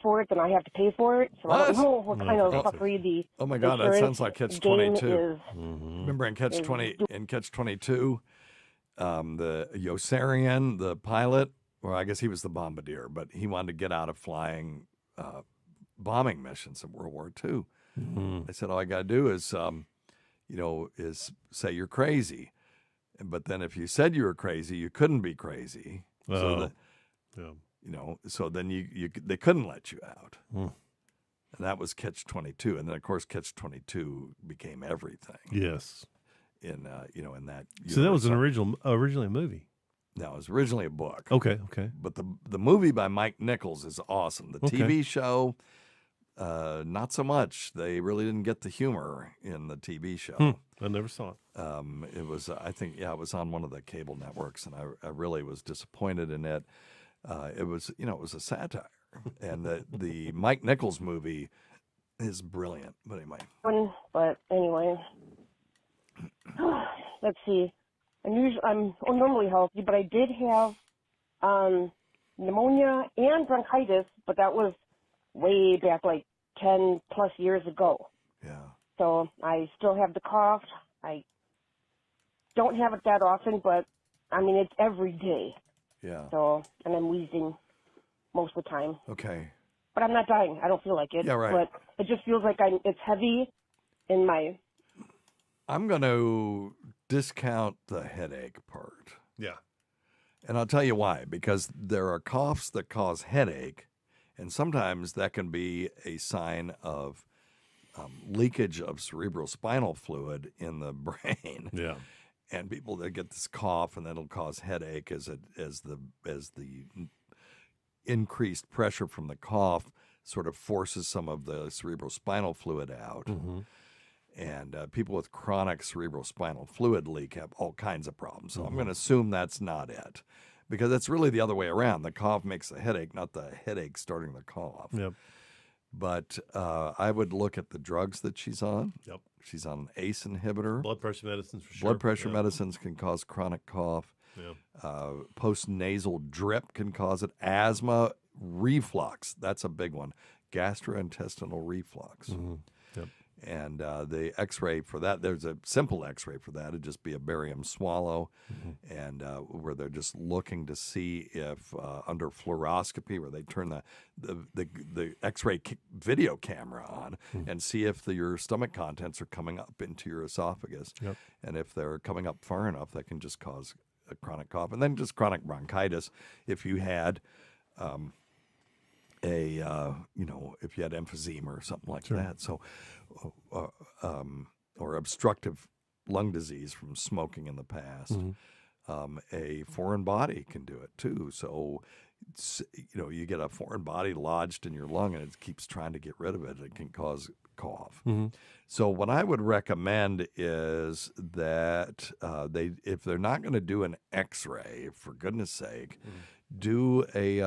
for it, then I have to pay for it. So I don't know what kind of fuckery the Oh my God, that insurance sounds like Catch game 22. is. Remember in Catch 22, the Yossarian, the pilot, well, I guess he was the bombardier, but he wanted to get out of flying bombing missions in World War II. They said, all I got to do is, is say you're crazy. But then if you said you were crazy, you couldn't be crazy. So so then they couldn't let you out. And that was Catch 22. And then, of course, Catch 22 became everything. Yes. In that. So that was originally a movie. No, it was originally a book. Okay. But the movie by Mike Nichols is awesome. The TV show, not so much. They really didn't get the humor in the TV show. I never saw it. It was, I think, it was on one of the cable networks, and I really was disappointed in it. It was, it was a satire, and the Mike Nichols movie is brilliant. But anyway, let's see. I'm normally healthy, but I did have pneumonia and bronchitis, but that was way back, like 10 plus years ago. Yeah. So I still have the cough. I don't have it that often, but I mean, it's every day. Yeah. So, and I'm wheezing most of the time. Okay. But I'm not dying. I don't feel like it. Yeah, right. But it just feels like it's heavy in my... I'm going to discount the headache part. Yeah. And I'll tell you why. Because there are coughs that cause headache, and sometimes that can be a sign of leakage of cerebrospinal fluid in the brain. Yeah. And people that get this cough and that'll cause headache as the increased pressure from the cough sort of forces some of the cerebrospinal fluid out. And people with chronic cerebrospinal fluid leak have all kinds of problems. So I'm going to assume that's not it, because it's really the other way around. The cough makes the headache, not the headache starting the cough. Yep. But I would look at the drugs that she's on. Yep. She's on an ACE inhibitor. Blood pressure medicines for sure. Blood pressure medicines can cause chronic cough. Yeah. Post-nasal drip can cause it. Asthma, reflux, that's a big one. Gastrointestinal reflux. Yep. And the x-ray for that, there's a simple x-ray for that. It'd just be a barium swallow, and where they're just looking to see if under fluoroscopy, where they turn the x-ray video camera on and see if your stomach contents are coming up into your esophagus. Yep. And if they're coming up far enough, that can just cause a chronic cough. And then just chronic bronchitis. If you had if you had emphysema or something like that. So, or obstructive lung disease from smoking in the past. A foreign body can do it too. So, you get a foreign body lodged in your lung and it keeps trying to get rid of it. It can cause cough. So what I would recommend is that if they're not going to do an X-ray, for goodness sake, do a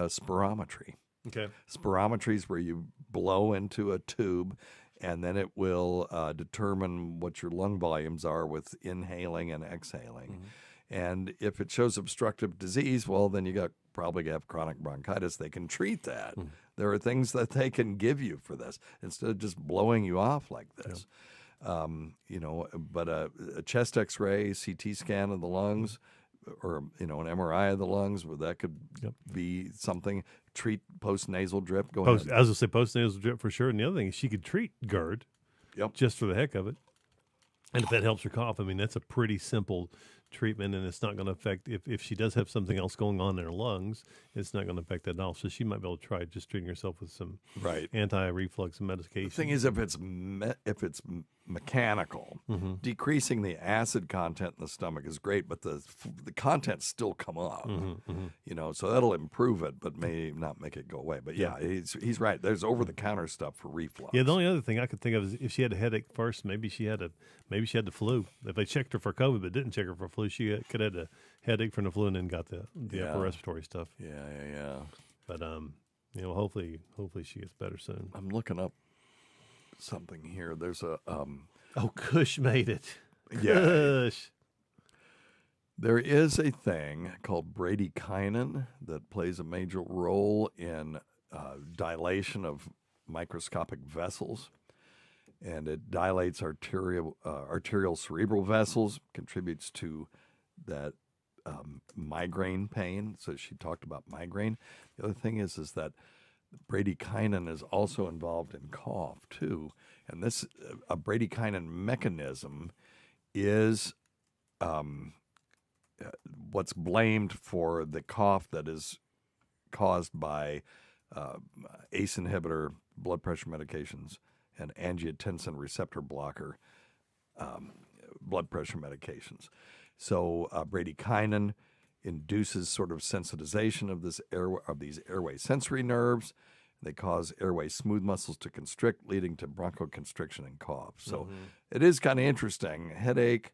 spirometry. Okay. Spirometry is where you blow into a tube, and then it will determine what your lung volumes are with inhaling and exhaling. And if it shows obstructive disease, well, then you probably have chronic bronchitis. They can treat that. There are things that they can give you for this instead of just blowing you off like this. But a chest X-ray, CT scan of the lungs, or an MRI of the lungs, that could be something. Treat post-nasal drip. Go ahead. I was going to say post-nasal drip for sure. And the other thing is she could treat GERD just for the heck of it. And if that helps her cough, I mean, that's a pretty simple treatment, and it's not going to affect, if she does have something else going on in her lungs, it's not going to affect that at all. So she might be able to try just treating herself with some anti-reflux medication. The thing is, if it's mechanical, decreasing the acid content in the stomach is great, but the contents still come up. So that'll improve it, but may not make it go away. But he's right. There's over-the-counter stuff for reflux. Yeah, the only other thing I could think of is if she had a headache first, maybe she had the flu. If they checked her for COVID but didn't check her for flu, she could have had a headache from the flu and then got the upper respiratory stuff. Yeah. But hopefully she gets better soon. I'm looking up something here. There's a Kush made it. Kush. There is a thing called bradykinin that plays a major role in dilation of microscopic vessels, and it dilates arterial cerebral vessels, contributes to that migraine pain. So she talked about migraine. The other thing is that bradykinin is also involved in cough too, and this a bradykinin mechanism is what's blamed for the cough that is caused by ACE inhibitor, blood pressure medications, and angiotensin receptor blocker blood pressure medications. So bradykinin induces sort of sensitization of these airway sensory nerves. They cause airway smooth muscles to constrict, leading to bronchoconstriction and cough. So it is kind of interesting. Headache,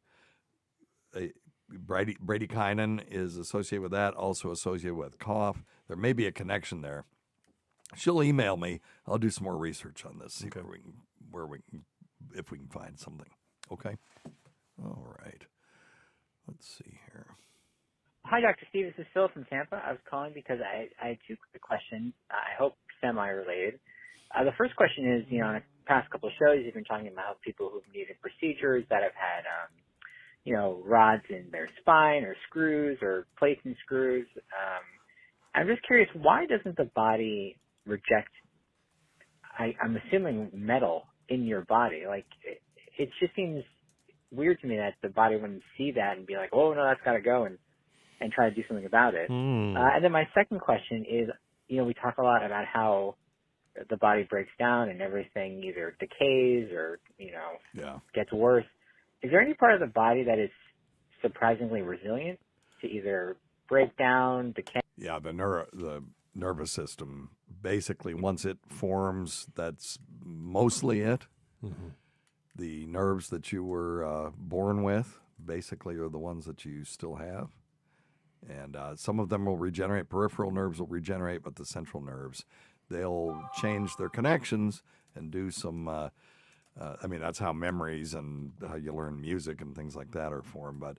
bradykinin is associated with that, also associated with cough. There may be a connection there. She'll email me. I'll do some more research on this, see if we can find something. Okay? All right. Let's see here. Hi, Dr. Steve. This is Phil from Tampa. I was calling because I had two quick questions. I hope semi-related. The first question is, in the past couple of shows, you've been talking about people who've needed procedures that have had, rods in their spine or screws or plates and screws. I'm just curious, why doesn't the body reject, I'm assuming, metal in your body? Like, it just seems weird to me that the body wouldn't see that and be like, oh, no, that's got to go, and try to do something about it. And then my second question is, we talk a lot about how the body breaks down and everything either decays or, gets worse. Is there any part of the body that is surprisingly resilient to either break down, decay? Yeah, the nervous system, basically, once it forms, that's mostly it. The nerves that you were born with, basically, are the ones that you still have. And some of them will regenerate. Peripheral nerves will regenerate, but the central nerves, they'll change their connections and do some, that's how memories and how you learn music and things like that are formed. But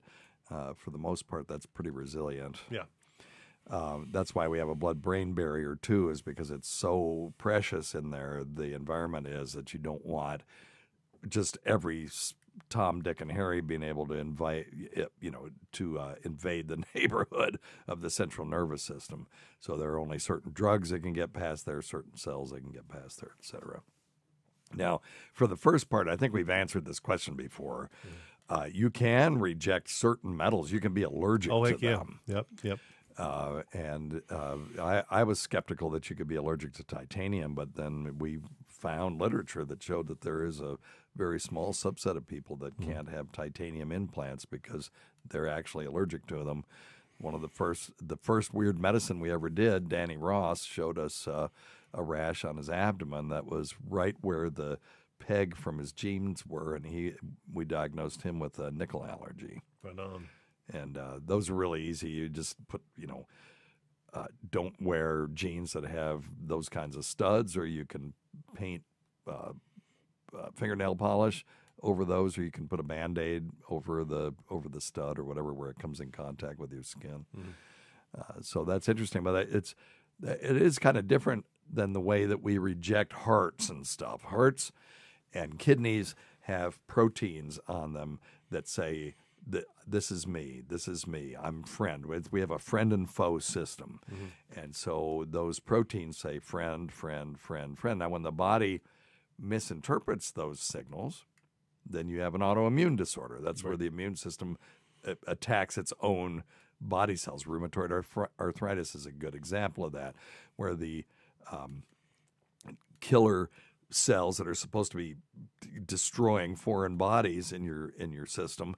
for the most part, that's pretty resilient. Yeah. That's why we have a blood-brain barrier, too, is because it's so precious in there, the environment is, that you don't want just every Tom, Dick, and Harry being able to invade the neighborhood of the central nervous system. So there are only certain drugs that can get past there, certain cells that can get past there, et cetera. Now, for the first part, I think we've answered this question before. You can reject certain metals. You can be allergic to them. Yep. I was skeptical that you could be allergic to titanium, but then we found literature that showed that there is a very small subset of people that can't have titanium implants because they're actually allergic to them. One of the first weird medicine we ever did, Danny Ross showed us a rash on his abdomen that was right where the peg from his jeans were, and we diagnosed him with a nickel allergy. Right on. And those are really easy. You just put, don't wear jeans that have those kinds of studs, or you can paint fingernail polish over those, or you can put a Band-Aid over the stud or whatever where it comes in contact with your skin. So that's interesting, but it is kind of different than the way that we reject hearts and stuff. Hearts and kidneys have proteins on them that say, this is me, I'm friend. We have a friend and foe system. And so those proteins say friend, friend, friend, friend. Now, when the body misinterprets those signals, then you have an autoimmune disorder. That's where the immune system attacks its own body cells. Rheumatoid arthritis is a good example of that, where the killer cells that are supposed to be destroying foreign bodies in your system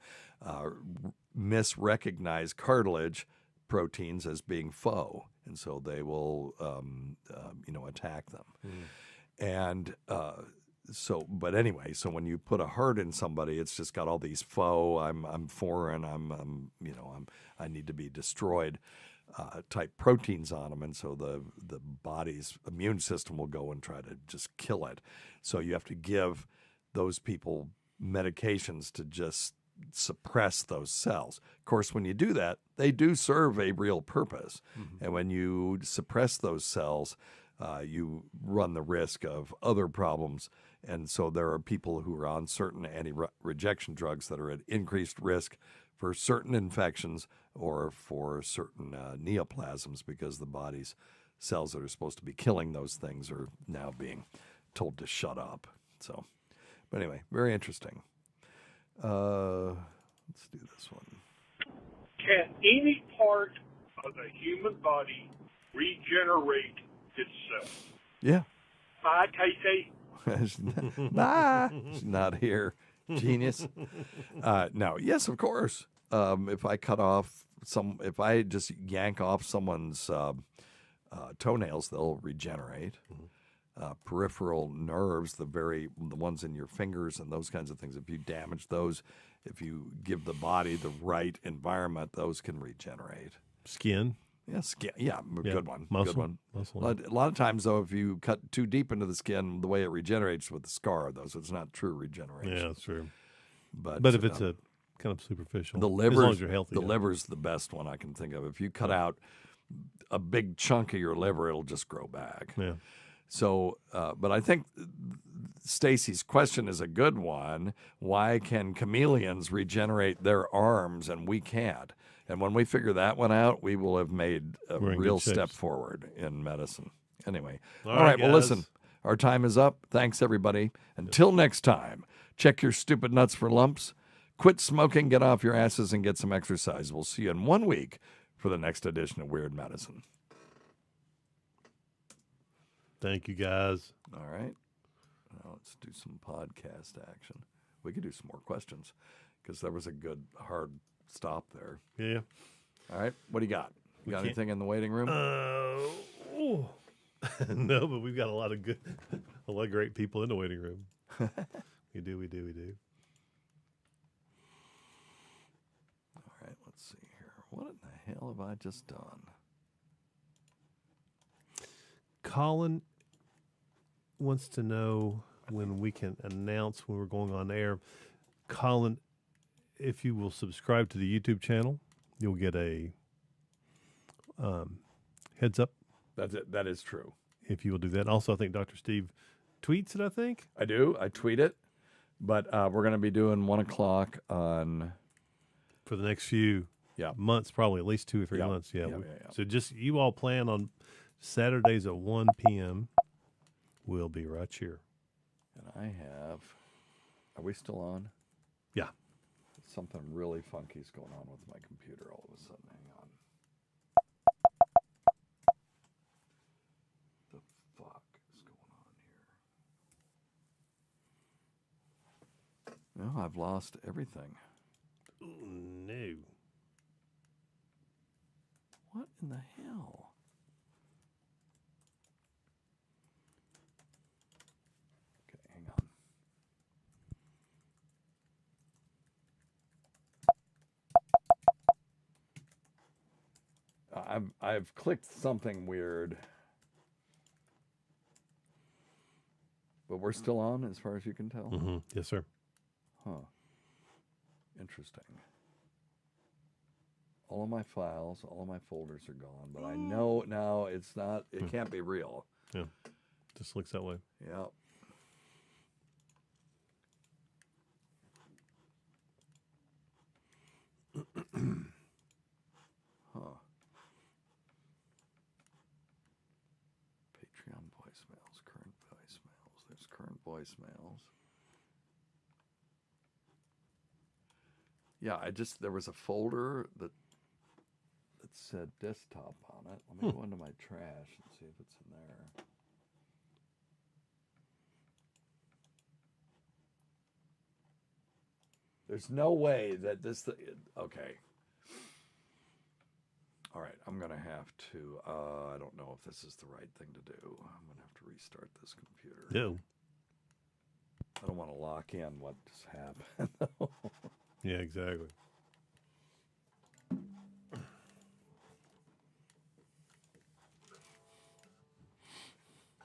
misrecognize cartilage proteins as being foe, and so they will attack them. And but anyway, so when you put a heart in somebody, it's just got all these foe, I'm foreign, I need to be destroyed type proteins on them, and so the body's immune system will go and try to just kill it. So you have to give those people medications to just suppress those cells. Of course, when you do that, they do serve a real purpose. And when you suppress those cells, you run the risk of other problems. And so there are people who are on certain anti-rejection drugs that are at increased risk for certain infections or for certain neoplasms, because the body's cells that are supposed to be killing those things are now being told to shut up. So, but anyway, very interesting. Let's do this one. Can any part of the human body regenerate itself? Yeah. Bye, KK. Nah, she's not here. Genius. No, yes, of course. If I cut off if I just yank off someone's toenails, they'll regenerate. Peripheral nerves, the ones in your fingers and those kinds of things, if you damage those, if you give the body the right environment, those can regenerate. Skin. Yeah, skin. Yeah, good one. Muscle. Good one. Muscle. A lot of times, though, if you cut too deep into the skin, the way it regenerates with the scar, though, so it's not true regeneration. Yeah, that's true. But if it's a kind of superficial, the liver, as long as you're healthy. The liver's the best one I can think of. If you cut out a big chunk of your liver, it'll just grow back. Yeah. So, but I think Stacy's question is a good one. Why can chameleons regenerate their arms and we can't? And when we figure that one out, we will have made a real step forward in medicine. Anyway, all right. Well, listen, our time is up. Thanks, everybody. Until next time, check your stupid nuts for lumps. Quit smoking, get off your asses, and get some exercise. We'll see you in 1 week for the next edition of Weird Medicine. Thank you, guys. All right. Now let's do some podcast action. We could do some more questions because there was a good hard stop there. Yeah. All right. What do you got? You got anything in the waiting room? No, but we've got a lot of great people in the waiting room. We do. All right. Let's see here. What in the hell have I just done? Colin wants to know when we can announce when we're going on air. Colin, if you will subscribe to the YouTube channel, you'll get a heads up. That's it. That is true. If you will do that. Also, I think Dr. Steve tweets it, I think. I do. I tweet it. But we're going to be doing 1 o'clock on... For the next few months, probably at least 2 or 3 months. Yeah. So just you all plan on Saturdays at 1 p.m. We'll be right here. And I have... Are we still on? Yeah. Something really funky is going on with my computer all of a sudden. Hang on. Now I've lost everything. Ooh, no. What in the hell? Okay, hang on. I've clicked something weird. But we're still on as far as you can tell? Mm-hmm. Yes, sir. Huh. Interesting. All of my files, all of my folders are gone, but I know now it's not, it can't be real. Yeah. Just looks that way. Yeah. Huh. Patreon voicemails, current voicemails. There's current voicemails. Yeah, there was a folder that said desktop on it. Let me go into my trash and see if it's in there. There's no way that this okay. All right, I'm going to have to, I don't know if this is the right thing to do. I'm going to have to restart this computer. No. I don't want to lock in what just happened. Yeah, exactly.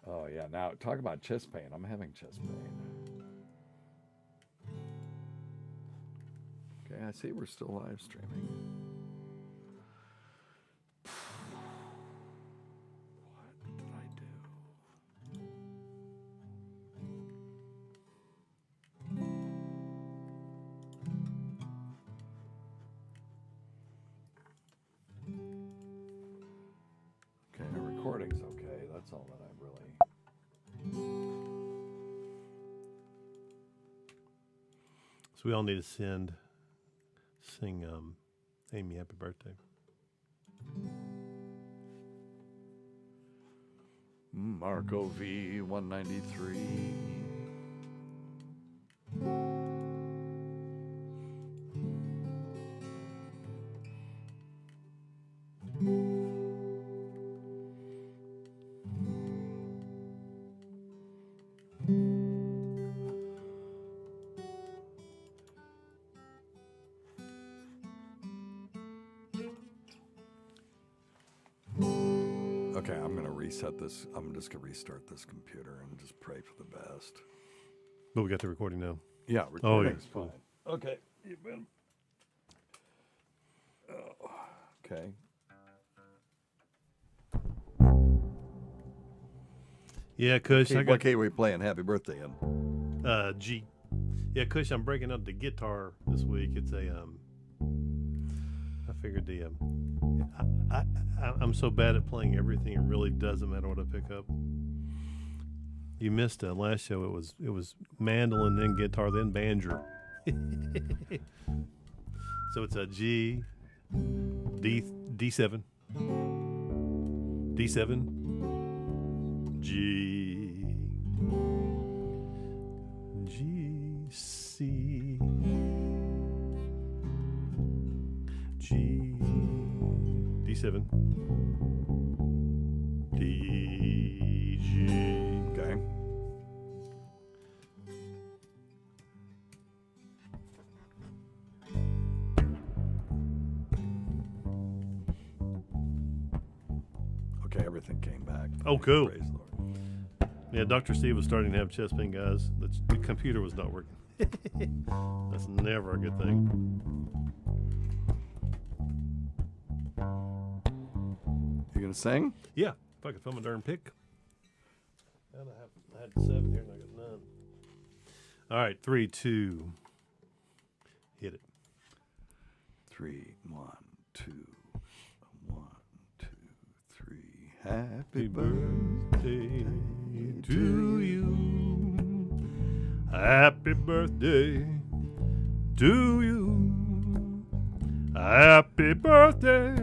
Oh, yeah. Now, talk about chest pain. I'm having chest pain. Okay, I see we're still live streaming. What did I do? Okay, our recording's okay. That's all that I really... So we all need to sing Amy happy birthday. Marco V 193. Okay, I'm going to reset this. I'm just going to restart this computer and just pray for the best. But we got the recording now. Yeah, Oh, yeah. recording's fine. Okay. Oh, okay. Yeah, Kush. What key are we playing Happy Birthday in? G. Yeah, Kush, I'm breaking up the guitar this week. It's a, I figured I'm so bad at playing everything, it really doesn't matter what I pick up. You missed last show. It was mandolin, then guitar, then banjo. So it's a G, D7, D7, G, G, C, G, D7, D, G. Okay. Okay, everything came back. Oh, cool. Praise the Lord. Yeah, Dr. Steve was starting to have chest pain, guys. The computer was not working. That's never a good thing. You gonna sing? Yeah, if I could film a darn pick. And I had 7 here and I got none. All right, 3, 2. Hit it. 3, 1, 2, 1, 2, 3. Happy birthday to you. Happy birthday to you. Happy birthday,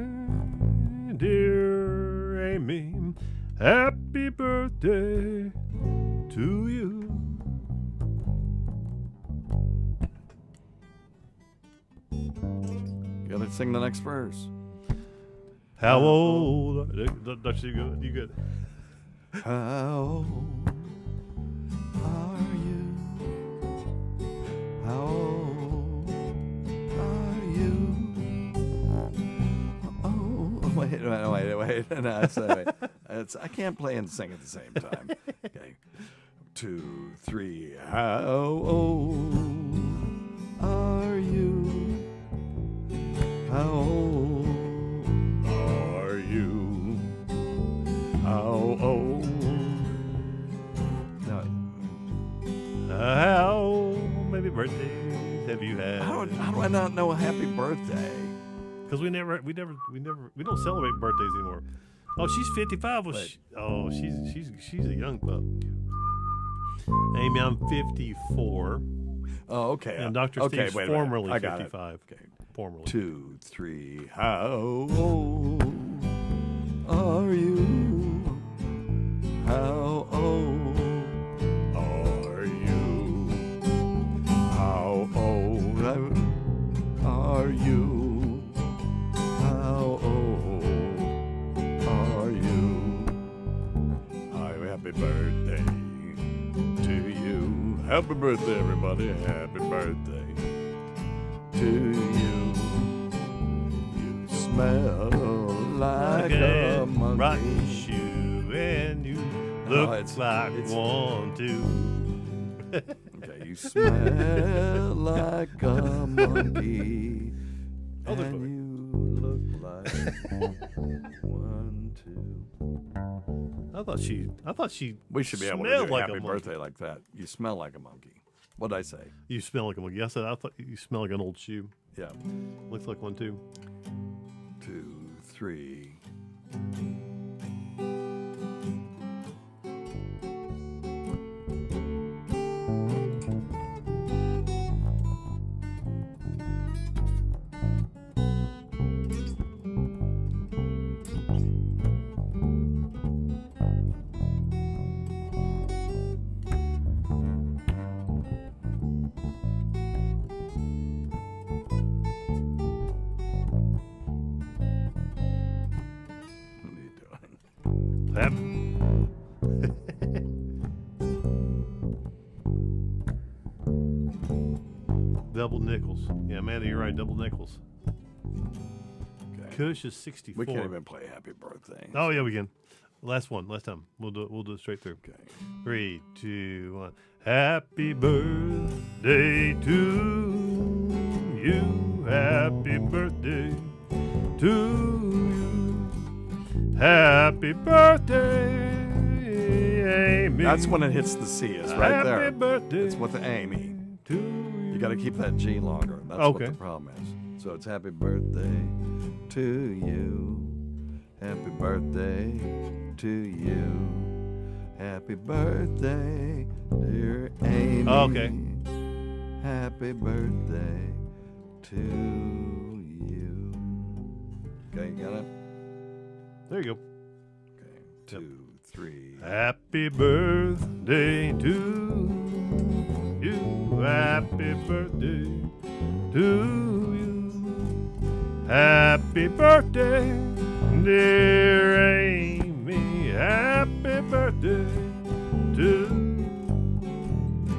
dear Amy. Happy birthday to you. gotta sing the next verse. How old? Don't you go? You good? How old are you? How old are you? Oh, wait. No, I can't play and sing at the same time. Okay. 2, 3. How old are you? How old are you? How old? No. How many birthdays have you had? How do I not know a happy birthday? Because we don't celebrate birthdays anymore. Oh, she's 55. Well, she's a young pup. Amy, I'm 54. Oh, okay. And Dr. Okay, Steve's wait a minute. formerly I got 55. It. Okay. Formerly. 2, 3. How old are you? How old are you? How old are you? How old are you? Happy birthday to you. Happy birthday, everybody. Happy birthday to you. You smell like a monkey. Rotten shoe, and you look like one too. Okay, you smell like a monkey. Oh, and you look like 1, 2. I thought she. We should be able to smelled do a like happy a birthday like that. You smell like a monkey. What'd I say? You smell like a monkey. I said I thought you smell like an old shoe. Yeah. Looks like one too. 2, 3. Double nickels. Yeah, Amanda, you're right. Double nickels. Okay. Kush is 64. We can't even play happy birthday. Oh yeah, we can. Last one. Last time. We'll do it straight through. Okay. 3, 2, 1. Happy birthday to you. Happy birthday to you. Happy birthday, Amy. That's when it hits the C. It's right Happy there. birthday It's with the Amy. You got to keep that G longer. That's Okay. what the problem is. So it's happy birthday to you. Happy birthday to you. Happy birthday, dear Amy. Okay. Happy birthday to you. Okay, you got it? There you go. Okay, 2, 3. Happy birthday to you. Happy birthday to you. Happy birthday, dear Amy. Happy birthday to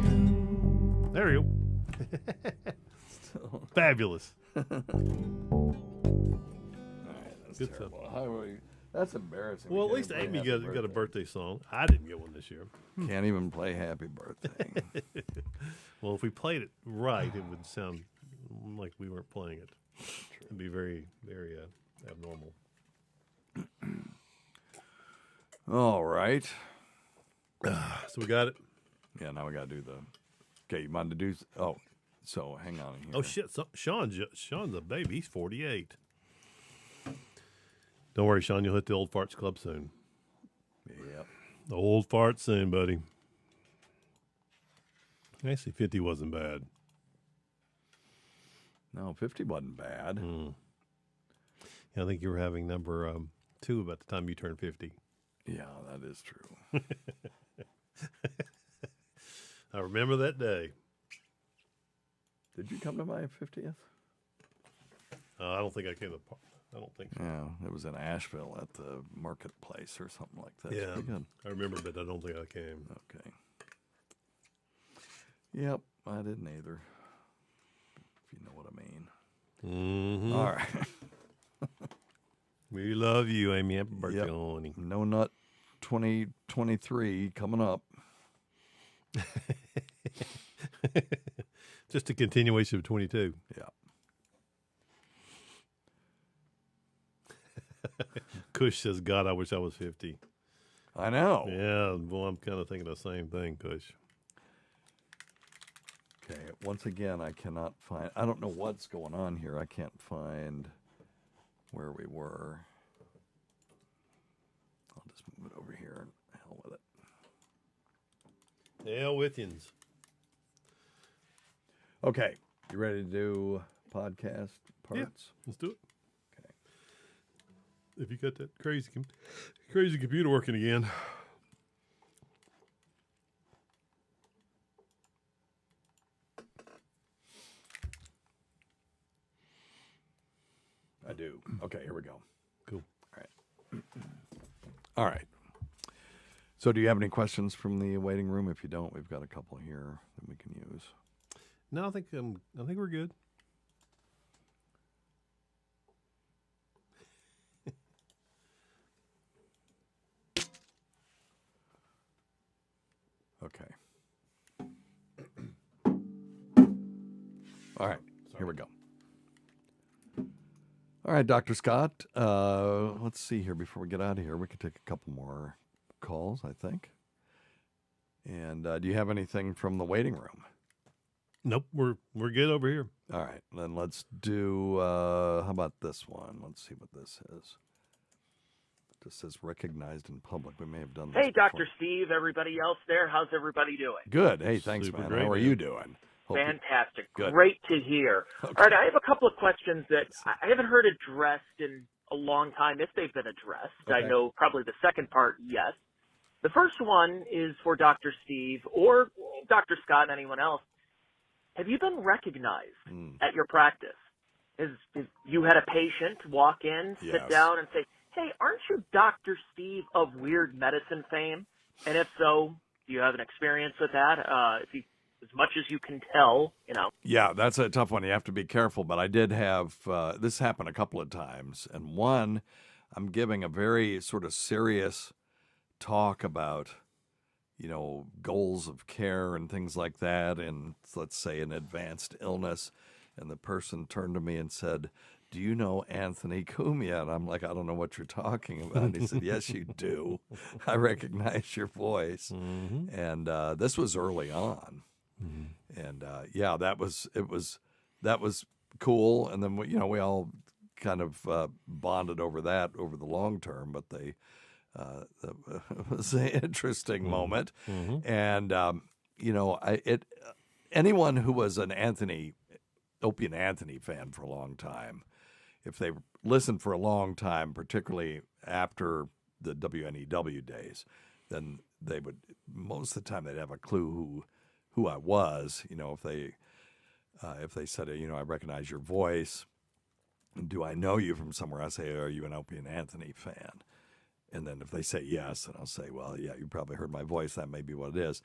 you. There you go. Fabulous. All right, that's Good terrible. stuff. How are we- That's embarrassing. Well, We at least can't Amy play Happy got a birthday song. I didn't get one this year. Can't even play Happy Birthday. Well, if we played it right, it would sound like we weren't playing it. It'd be very, very abnormal. All right. So we got it. Yeah, now we got to do the. Okay, you mind to do? Oh, so hang on here. Oh shit! So, Sean's a baby. He's 48. Don't worry, Sean. You'll hit the Old Farts Club soon. Yep. The old fart soon, buddy. Actually, 50 wasn't bad. No, 50 wasn't bad. Yeah, I think you were having number 2 about the time you turned 50. Yeah, that is true. I remember that day. Did you come to my 50th? I don't think I came to. I don't think so. Yeah, it was in Asheville at the marketplace or something like that. Yeah, Pretty good. I remember, but I don't think I came. Okay. Yep, I didn't either. If you know what I mean. Mm-hmm. All right. We love you, Amy. Happy birthday, Yep. honey. No Nut 2023 coming up. Just a continuation of 22. Yeah. Kush says, God, I wish I was 50. I know. Yeah, well, I'm kind of thinking the same thing, Kush. Okay, once again, I cannot find, I don't know what's going on here. I can't find where we were. I'll just move it over here and hell with it. Hell with yins. Okay, you ready to do podcast parts? Yeah, let's do it. Okay. If you got that crazy computer working again. I do. Okay, here we go. Cool. All right. All right. So do you have any questions from the waiting room? If you don't, we've got a couple here that we can use. No, I think we're good. Okay. All right. Here we go. All right, Dr. Scott. Let's see here before we get out of here. We could take a couple more calls, I think. And do you have anything from the waiting room? Nope, we're good over here. All right, then let's do, how about this one? Let's see what this is. This says recognized in public. We may have done this Hey, before. Dr. Steve, everybody else there, how's everybody doing? Good. Hey, thanks, Super man. great, How are man. you doing? Hope you- Fantastic. Good. Great to hear. Okay. All right, I have a couple of questions that I haven't heard addressed in a long time, if they've been addressed. I Okay. know probably the second part, yes. The first one is for Dr. Steve or Dr. Scott and anyone else. Have you been recognized at your practice? Is you had a patient walk in, sit Yes. down, and say, hey, aren't you Dr. Steve of Weird Medicine fame? And if so, do you have an experience with that? If you, as much as you can tell, you know. Yeah, that's a tough one. You have to be careful. But I did have this happen a couple of times. And one, I'm giving a very sort of serious talk about, you know, goals of care and things like that. And let's say an advanced illness. And the person turned to me and said, do you know Anthony Cumia? And I'm like, I don't know what you're talking about. And he said, yes, you do. I recognize your voice. Mm-hmm. And this was early on. Mm-hmm. And yeah, that was cool. And then we all kind of bonded over that over the long term. But it was an interesting moment. Mm-hmm. And anyone who was an Opie and Anthony fan for a long time, if they listened for a long time, particularly after the WNEW days, then they would most of the time they'd have a clue who I was. You know, if they said, I recognize your voice. Do I know you from somewhere? I say, are you an Opie and Anthony fan? And then if they say yes, then I'll say, well, yeah, you probably heard my voice. That may be what it is.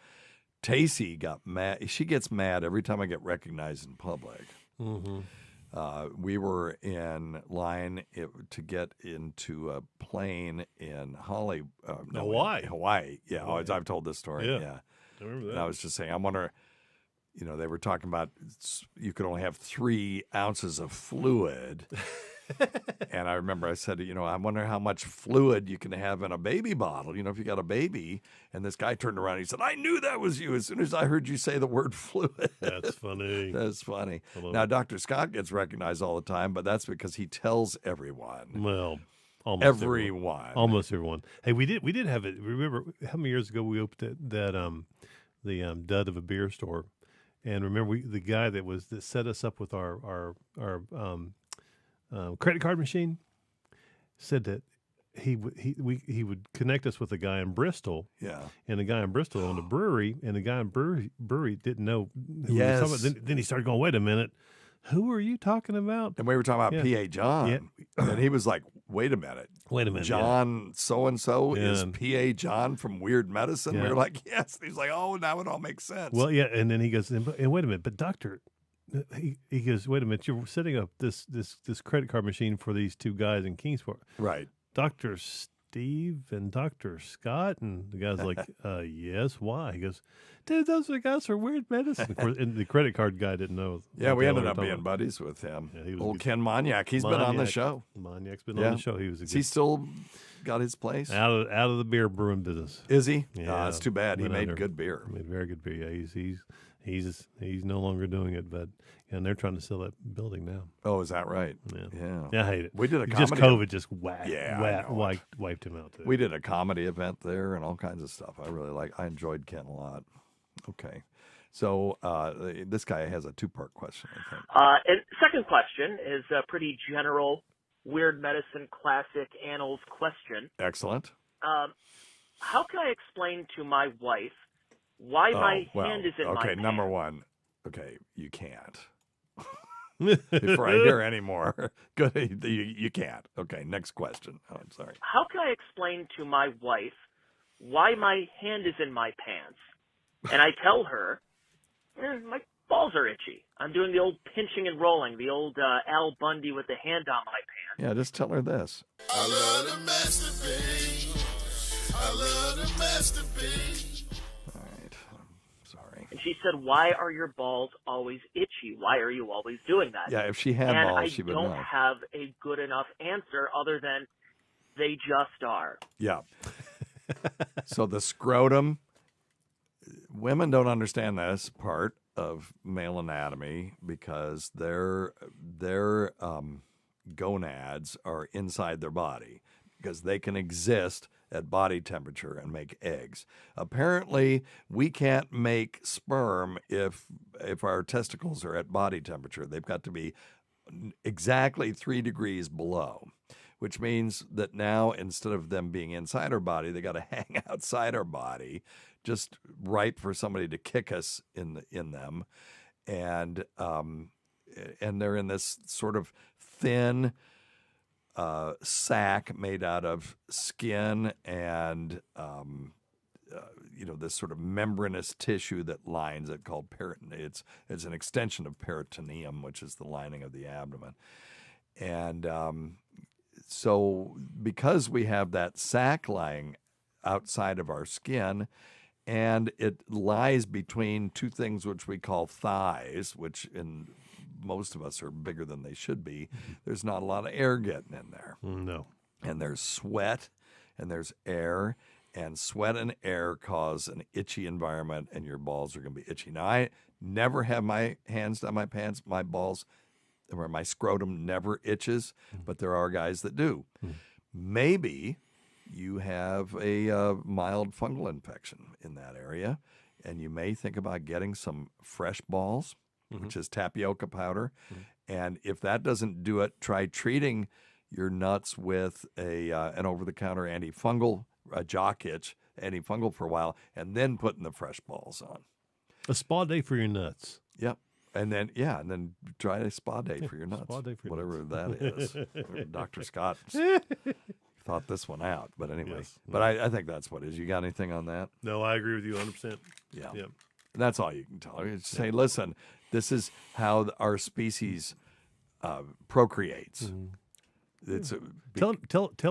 Tacy got mad. She gets mad every time I get recognized in public. Mm-hmm. We were in line to get into a plane in Hawaii. Hawaii. Yeah, Hawaii. I've told this story. Yeah. I remember that. And I was just saying, I wonder, they were talking about you could only have 3 ounces of fluid. And I remember I said, I wonder how much fluid you can have in a baby bottle, if you got a baby. And this guy turned around and he said, I knew that was you as soon as I heard you say the word fluid. That's funny. That's funny. Now, Dr. Scott gets recognized all the time, but that's because he tells everyone. Well, almost everyone. Almost everyone. Hey, we did have it. Remember how many years ago we opened the dud of a beer store, and remember the guy that set us up with our credit card machine said that he would connect us with a guy in Bristol. Yeah. And the guy in Bristol owned a brewery, and the guy in brewery didn't know who Yes. he was talking about. Then he started going, wait a minute. who are you talking about? And we were talking about Yeah. P.A. John. Yeah. And he was like, wait a minute. John so-and-so is P.A. John from Weird Medicine? We Yeah. were like, yes. And he's like, oh, now it all makes sense. Well, yeah, and then he goes, and wait a minute, but doctor, he goes, wait a minute, you're setting up this credit card machine for these two guys in Kingsport, right? Dr. Steve and Dr. Scott, and the guy's like, yes, why? He goes, dude, those are the guys for Weird Medicine. Of course, and the credit card guy didn't know. Yeah, what we the hell ended were up talking being about. buddies with him. Yeah, he was Old good. Ken Moniak. He's been on the Moniak. show. Moniak's been on the show. He was a Is good, he still got his place? out of the beer brewing business. Is he? Yeah, That's too bad. He went made under. good beer. Made very good beer. Yeah, he's no longer doing it, but and they're trying to sell that building now. Oh, is that right? Yeah. Yeah. I hate it. We did a just comedy- COVID just wiped him out too. We did a comedy event there and all kinds of stuff. I enjoyed Ken a lot. Okay. So this guy has a two-part question, I think. And second question is a pretty general Weird Medicine classic annals question. Excellent. How can I explain to my wife why my hand is in my okay, pants? number one. Okay, you can't. Before I hear any more, good, you can't. Okay, next question. Oh, I'm sorry. How can I explain to my wife why my hand is in my pants? And I tell her, my balls are itchy. I'm doing the old pinching and rolling, the old Al Bundy with the hand on my pants. Yeah, just tell her this. I love to masturbate. I love to masturbate. All right. Sorry. And she said, why are your balls always itchy? Why are you always doing that? Yeah, if she had and balls, she would I don't know. have a good enough answer other than they just are. Yeah. So the scrotum, women don't understand this part of male anatomy because their gonads are inside their body because they can exist at body temperature and make eggs. Apparently, we can't make sperm if our testicles are at body temperature. They've got to be exactly 3 degrees below, which means that now instead of them being inside our body, they got to hang outside our body, just ripe for somebody to kick us in them, and they're in this sort of thin sac made out of skin and this sort of membranous tissue that lines it called peritoneum. It's an extension of peritoneum, which is the lining of the abdomen, and so because we have that sac lying outside of our skin, and it lies between two things which we call thighs, which in most of us are bigger than they should be. There's not a lot of air getting in there. No. And there's sweat and there's air, and sweat and air cause an itchy environment, and your balls are going to be itchy. Now, I never have my hands down my pants. My balls, or my scrotum never itches, but there are guys that do. Maybe you have a mild fungal infection in that area, and you may think about getting some fresh balls, which is tapioca powder. And if that doesn't do it, try treating your nuts with an over-the-counter antifungal, a jock itch antifungal for a while, and then putting the fresh balls on. A spa day for your nuts. Yep. And then try a spa day for your nuts. Spa day for your whatever that is. Dr. Scott thought this one out. But anyway, Yes. but I think that's what it is. You got anything on that? No, I agree with you 100%. Yeah. Yep. That's all you can tell her. Just say, listen, this is how our species procreates. It's tell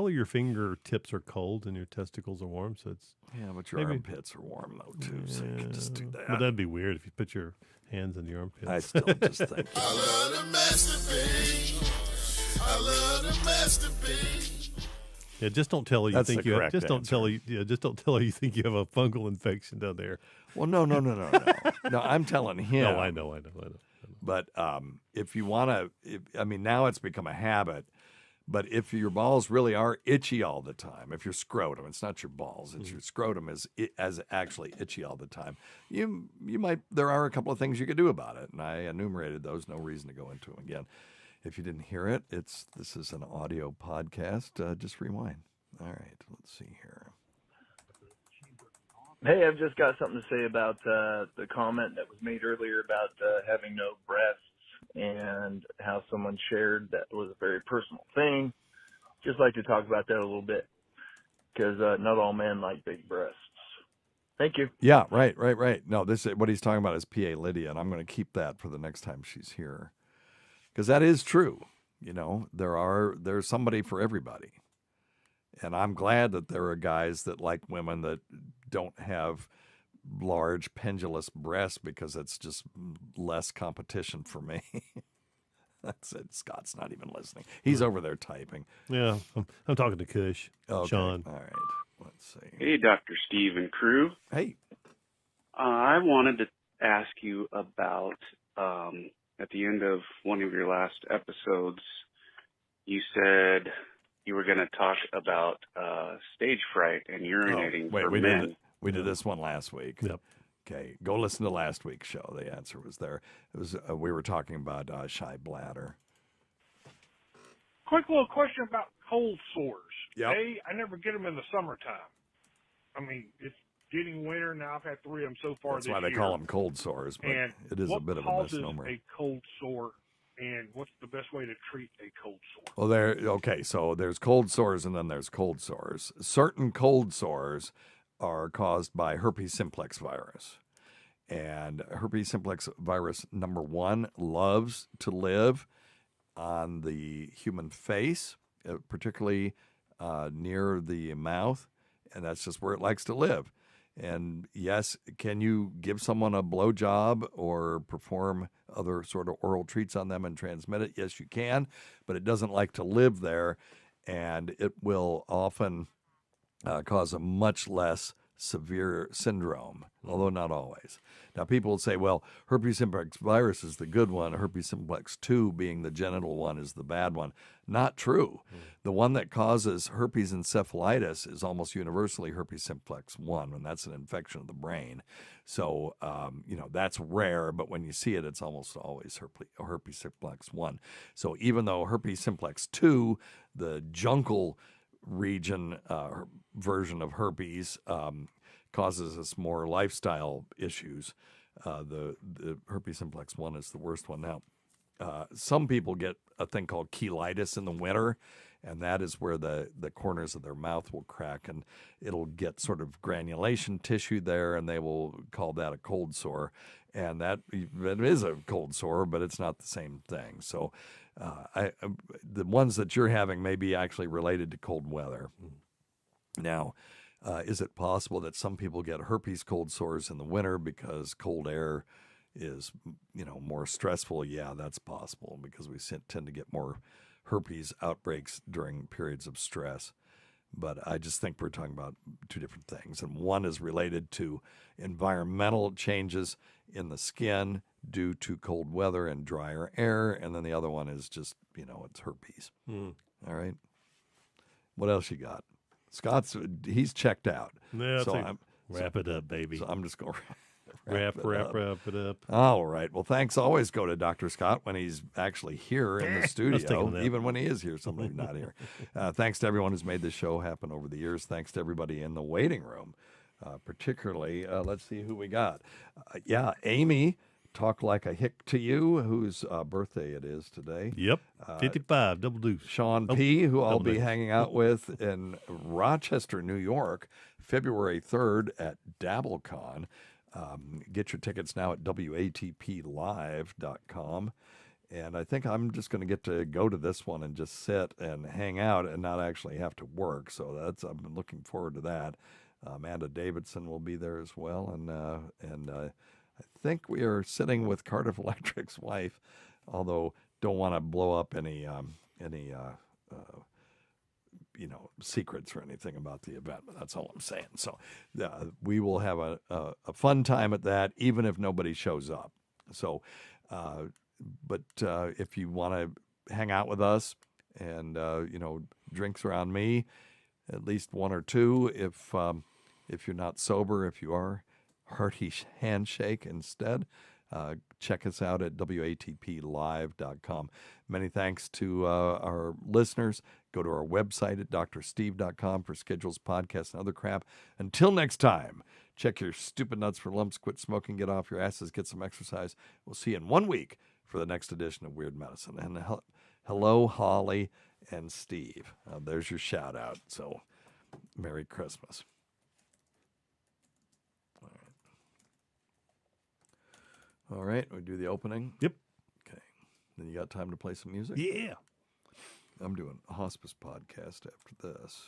her your fingertips are cold and your testicles are warm. So it's but your armpits are warm though too. So you can just do that. But that'd be weird if you put your hands in your armpits. I still just think. I love to masturbate. I love to masturbate. Yeah, just don't tell her you That's think the you have, correct just don't answer. tell her just don't tell her you think you have a fungal infection down there. Well, no. No, I'm telling him. No, I know. But if you want to, now it's become a habit. But if your balls really are itchy all the time, if your scrotum, it's not your balls, it's your scrotum is actually itchy all the time, you might, there are a couple of things you could do about it. And I enumerated those, no reason to go into them again. If you didn't hear it, this is an audio podcast. Just rewind. All right, let's see here. Hey, I've just got something to say about the comment that was made earlier about having no breasts. and how someone shared that was a very personal thing. Just like to talk about that a little bit, because not all men like big breasts. Thank you. Yeah, right. No, what he's talking about is PA Lydia, and I'm going to keep that for the next time she's here, because that is true. You know, there's somebody for everybody, and I'm glad that there are guys that like women that don't have large pendulous breasts, because it's just less competition for me. That's it. Scott's not even listening. He's over there typing. Yeah, I'm talking to Kush. Okay. Sean. All right. Let's see. Hey, Dr. Steve and crew. Hey. I wanted to ask you about, at the end of one of your last episodes, you said you were going to talk about stage fright and urinating for men. We did this one last week. Yep. Okay, go listen to last week's show. The answer was there. It was we were talking about shy bladder. Quick little question about cold sores. Yep. I never get them in the summertime. I mean, it's getting winter now. I've had 3 of them so far That's this why they year. call them cold sores, but And it is a bit of a misnomer. what causes a cold sore, and what's the best way to treat a cold sore? Well, so there's cold sores and then there's cold sores. Certain cold sores are caused by herpes simplex virus. And herpes simplex virus, number 1, loves to live on the human face, particularly near the mouth, and that's just where it likes to live. And yes, can you give someone a blowjob or perform other sort of oral treats on them and transmit it? Yes, you can, but it doesn't like to live there, and it will often cause a much less severe syndrome, although not always. Now, people will say, well, herpes simplex virus is the good one. Herpes simplex 2, being the genital one, is the bad one. Not true. The one that causes herpes encephalitis is almost universally herpes simplex 1, and that's an infection of the brain. So, that's rare, but when you see it, it's almost always herpes simplex 1. So even though herpes simplex 2, the jungle region version of herpes, causes us more lifestyle issues, the herpes simplex 1 is the worst one. Now, some people get a thing called cheilitis in the winter, and that is where the corners of their mouth will crack, and it'll get sort of granulation tissue there, and they will call that a cold sore. And it is a cold sore, but it's not the same thing. So the ones that you're having may be actually related to cold weather. Now, is it possible that some people get herpes cold sores in the winter because cold air is, more stressful? Yeah, that's possible, because we tend to get more herpes outbreaks during periods of stress. But I just think we're talking about 2 different things. And one is related to environmental changes in the skin due to cold weather and drier air. And then the other one is just, it's herpes. All right. What else you got? He's checked out. Yeah, so wrap it up, baby. So I'm just going to wrap it up. All right. Well, thanks. Always go to Dr. Scott when he's actually here in the studio, even when he is here, somebody's not here. Thanks to everyone who's made this show happen over the years. Thanks to everybody in the waiting room, particularly. Let's see who we got. Amy, Talk Like a Hick to You, whose birthday it is today. Yep, 55, double deuce. Sean P., who I'll be hanging out with in Rochester, New York, February 3rd at DabbleCon. Get your tickets now at WATPlive.com. And I think I'm just going to get to go to this one and just sit and hang out and not actually have to work. So I've been looking forward to that. Amanda Davidson will be there as well. And I think we are sitting with Cardiff Electric's wife, although don't want to blow up any secrets or anything about the event, but that's all I'm saying. So we will have a fun time at that, even if nobody shows up. So, but if you want to hang out with us and, drinks around me, at least 1 or 2, if you're not sober, if you are, hearty handshake instead. Check us out at WATPlive.com. Many thanks to our listeners. Go to our website at drsteve.com for schedules, podcasts, and other crap. Until next time, check your stupid nuts for lumps, quit smoking, get off your asses, get some exercise. We'll see you in 1 week for the next edition of Weird Medicine. And hello, Holly and Steve. There's your shout out. So, Merry Christmas. All right, we do the opening? Yep. Okay. Then you got time to play some music? Yeah. I'm doing a hospice podcast after this.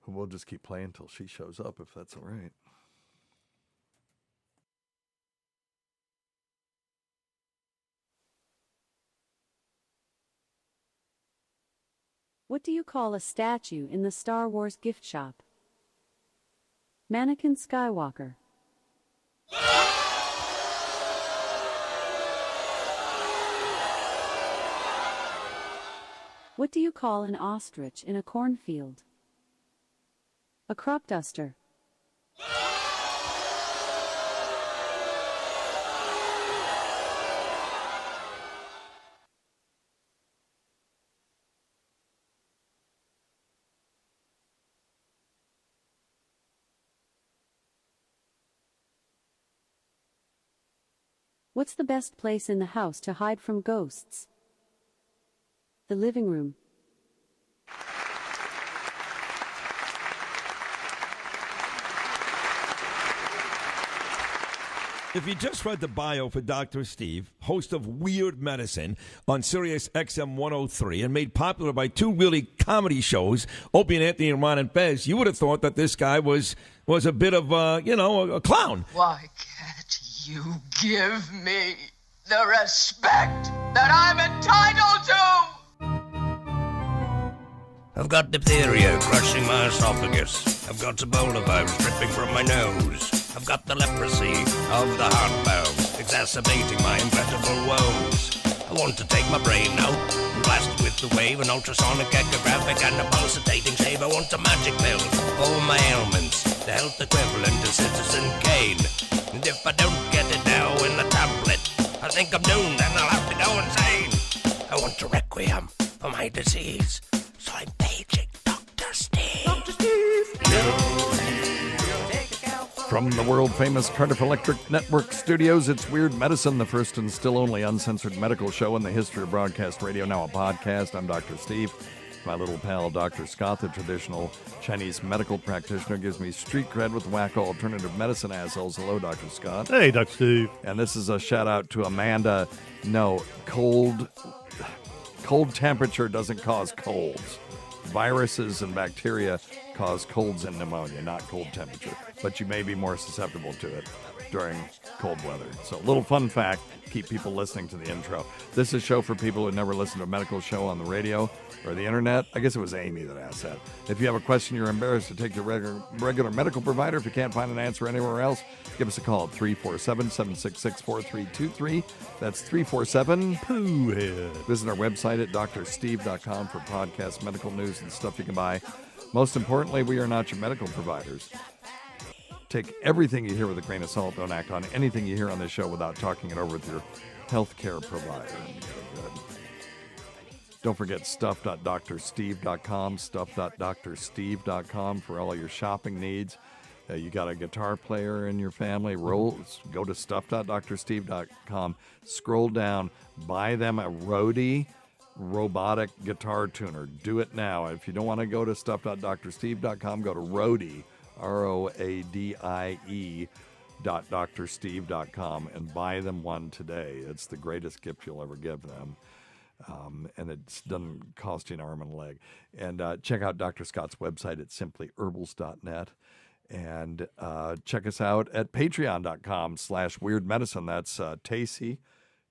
We'll just keep playing until she shows up, if that's all right. What do you call a statue in the Star Wars gift shop? Mannequin Skywalker. What do you call an ostrich in a cornfield? A crop duster. What's the best place in the house to hide from ghosts? The living room. If you just read the bio for Dr. Steve, host of Weird Medicine on Sirius XM 103 and made popular by two really comedy shows, Opie and Anthony and Ron and Fez, you would have thought that this guy was a bit of a clown. Why can't you give me the respect that I'm entitled to? I've got diphtheria crushing my esophagus. I've got Ebola virus dripping from my nose. I've got the leprosy of the heart valve, exacerbating my incredible woes. I want to take my brain out and blast it with the wave, an ultrasonic echographic and a pulsating shave. I want a magic pill for all my ailments, the health equivalent to Citizen Kane. And if I don't get it now in the tablet, I think I'm doomed and I'll have to go insane. I want a requiem for my disease, so I'm paging Dr. Steve. Dr. Steve! From the world-famous Cardiff Electric Network studios, it's Weird Medicine, the first and still only uncensored medical show in the history of broadcast radio, now a podcast. I'm Dr. Steve. My little pal, Dr. Scott, the traditional Chinese medical practitioner, gives me street cred with wacko alternative medicine assholes. Hello, Dr. Scott. Hey, Dr. Steve. And this is a shout-out to Amanda. No, cold temperature doesn't cause colds. Viruses and bacteria cause colds and pneumonia, not cold temperature. But you may be more susceptible to it during cold weather. So, a little fun fact, keep people listening to the intro. This is a show for people who never listened to a medical show on the radio or the internet. I guess it was Amy that asked that. If you have a question you're embarrassed to take to a regular medical provider, if you can't find an answer anywhere else, give us a call at 347-766-4323. That's 347-POOHEAD. Visit our website at drsteve.com for podcasts, medical news, and stuff you can buy. Most importantly, we are not your medical providers. Take everything you hear with a grain of salt. Don't act on anything you hear on this show without talking it over with your healthcare provider. Don't forget stuff.drsteve.com, stuff.drsteve.com for all your shopping needs. You got a guitar player in your family, go to stuff.drsteve.com, scroll down, buy them a Rode robotic guitar tuner. Do it now. If you don't want to go to stuff.drsteve.com, go to Rode, ROADIE.drsteve.com and buy them one today. It's the greatest gift you'll ever give them. And it doesn't cost you an arm and a leg. And check out Dr. Scott's website at simplyherbals.net. And check us out at patreon.com/weirdmedicine. That's Tacey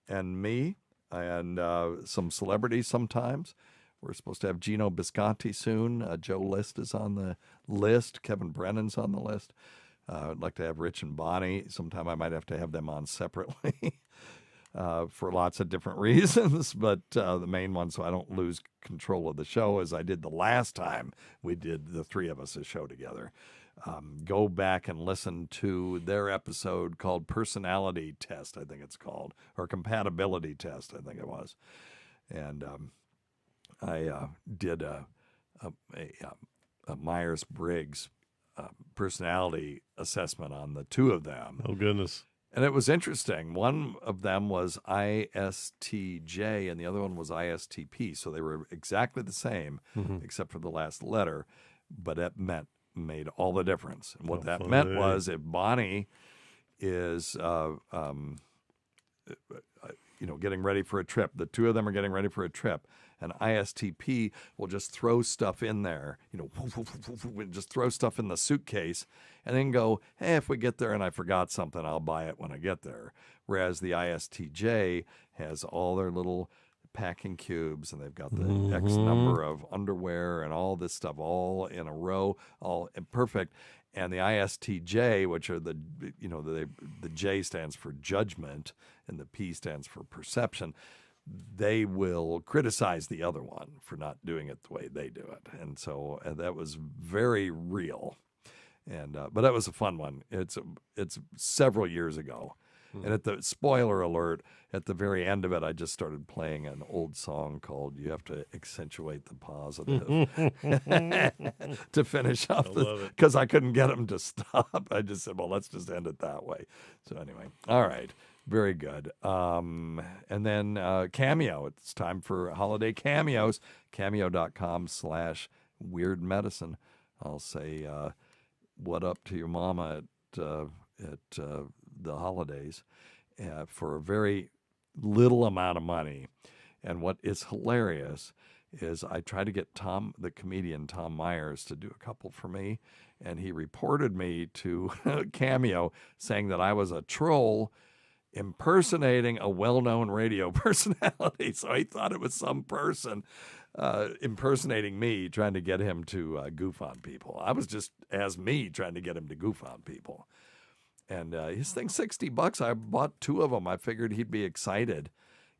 and me and some celebrities sometimes. We're supposed to have Gino Bisconti soon. Joe List is on the list. Kevin Brennan's on the list. I'd like to have Rich and Bonnie. Sometime I might have to have them on separately for lots of different reasons. But the main one, so I don't lose control of the show, as I did the last time we did the three of us a show together. Go back and listen to their episode called Personality Test, I think it's called, or Compatibility Test, I think it was. And I did a Myers-Briggs personality assessment on the two of them. Oh, goodness. And it was interesting. One of them was ISTJ and the other one was ISTP. So they were exactly the same, except for the last letter. But it made all the difference. And what that meant was if Bonnie is, getting ready for a trip, the two of them are getting ready for a trip, and ISTP will just throw stuff in there, just throw stuff in the suitcase and then go, hey, if we get there and I forgot something, I'll buy it when I get there. Whereas the ISTJ has all their little packing cubes and they've got the X number of underwear and all this stuff all in a row, all perfect. And the ISTJ, which are the J stands for judgment and the P stands for perception, they will criticize the other one for not doing it the way they do it. And so that was very real. And but that was a fun one. It's several years ago. And at the spoiler alert, at the very end of it, I just started playing an old song called "You Have to Accentuate the Positive" to finish off because I couldn't get them to stop. I just said, "Well, let's just end it that way." So anyway, all right, very good. And then Cameo. It's time for holiday cameos. Cameo.com/weirdmedicine. I'll say, "What up to your mama at the holidays for a very little amount of money." And what is hilarious is I tried to get the comedian Tom Myers to do a couple for me, and he reported me to Cameo saying that I was a troll impersonating a well-known radio personality. So he thought it was some person impersonating me, trying to get him to goof on people. I was just as me trying to get him to goof on people. And his thing's $60. I bought two of them. I figured he'd be excited,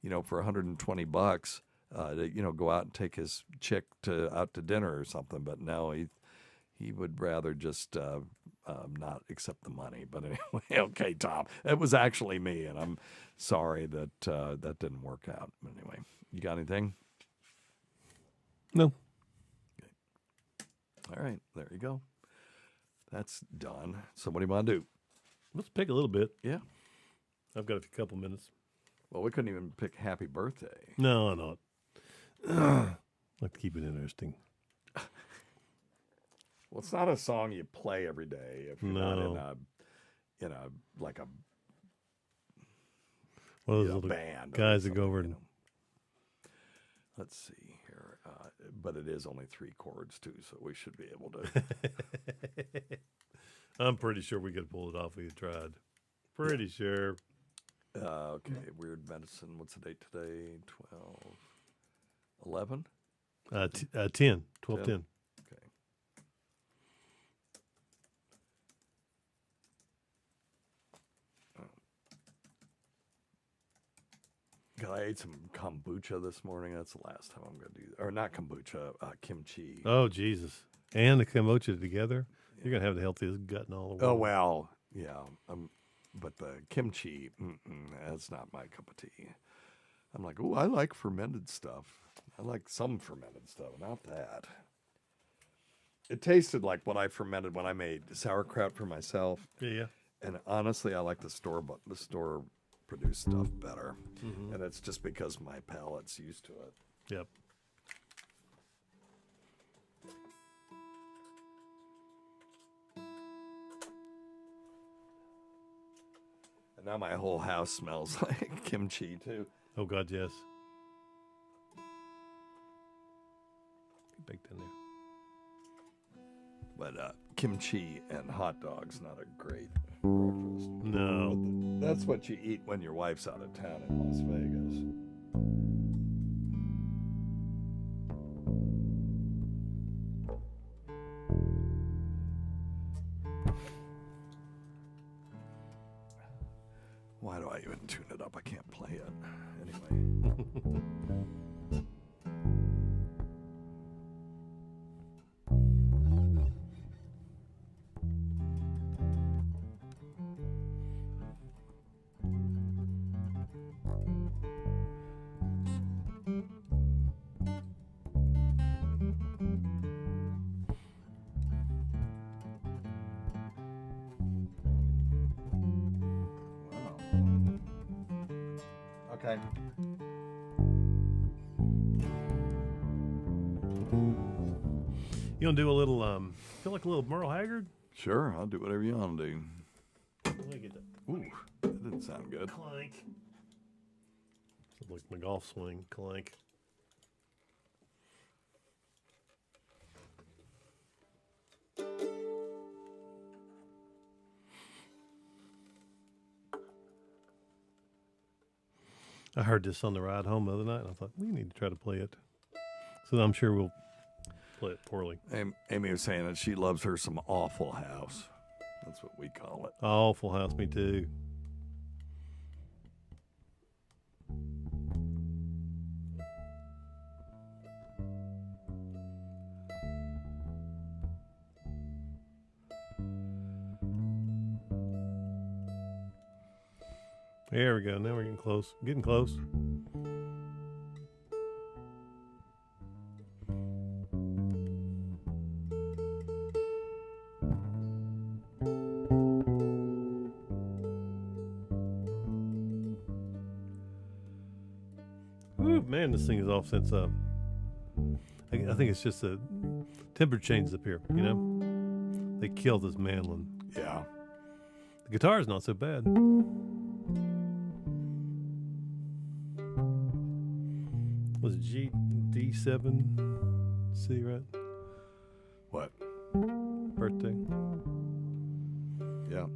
for $120 to, go out and take his chick out to dinner or something. But no, he would rather just not accept the money. But anyway, okay, Tom, it was actually me, and I'm sorry that that didn't work out. But anyway, you got anything? No. Okay. All right, there you go. That's done. So what do you want to do? Let's pick a little bit. Yeah. I've got a couple minutes. Well, we couldn't even pick Happy Birthday. No, not. I'd like to keep it interesting. Well, it's not a song you play every day if you're not in a one of those little band guys that go over and. Let's see here. But it is only 3 chords, too, so we should be able to. I'm pretty sure we could pull it off if you tried. Pretty sure. Okay, Weird Medicine. What's the date today? 11? 10. 12-10. Okay. God, I ate some kombucha this morning. That's the last time I'm going to do that. Or not kombucha, kimchi. Oh, Jesus. And the kombucha together? You're going to have the healthiest gut in all the world. Oh, well, yeah. But the kimchi, that's not my cup of tea. I'm like, oh, I like fermented stuff. I like some fermented stuff, not that. It tasted like what I fermented when I made sauerkraut for myself. Yeah. And honestly, I like the store-produced stuff better. Mm-hmm. And it's just because my palate's used to it. Yep. And now my whole house smells like kimchi, too. Oh, God, yes. Baked in there. But kimchi and hot dogs, not a great breakfast. No. But that's what you eat when your wife's out of town in Las Vegas. Why do I even tune it up? I can't play it. Anyway. Okay. You want to do a little, feel like a little Merle Haggard? Sure, I'll do whatever you want to do. Let me get that. Ooh, that didn't sound good. Clank. Sounds like my golf swing. Clank. I heard this on the ride home the other night, and I thought, we need to try to play it. So I'm sure we'll play it poorly. Amy was saying that she loves her some Awful House. That's what we call it. Awful House, me too. There we go. Now we're getting close. Getting close. Ooh, man, this thing is off since I think it's just a temperature changes up here, you know? They killed this mandolin. Yeah. The guitar is not so bad. Was it D7 C, right? What? Birthday. Yeah.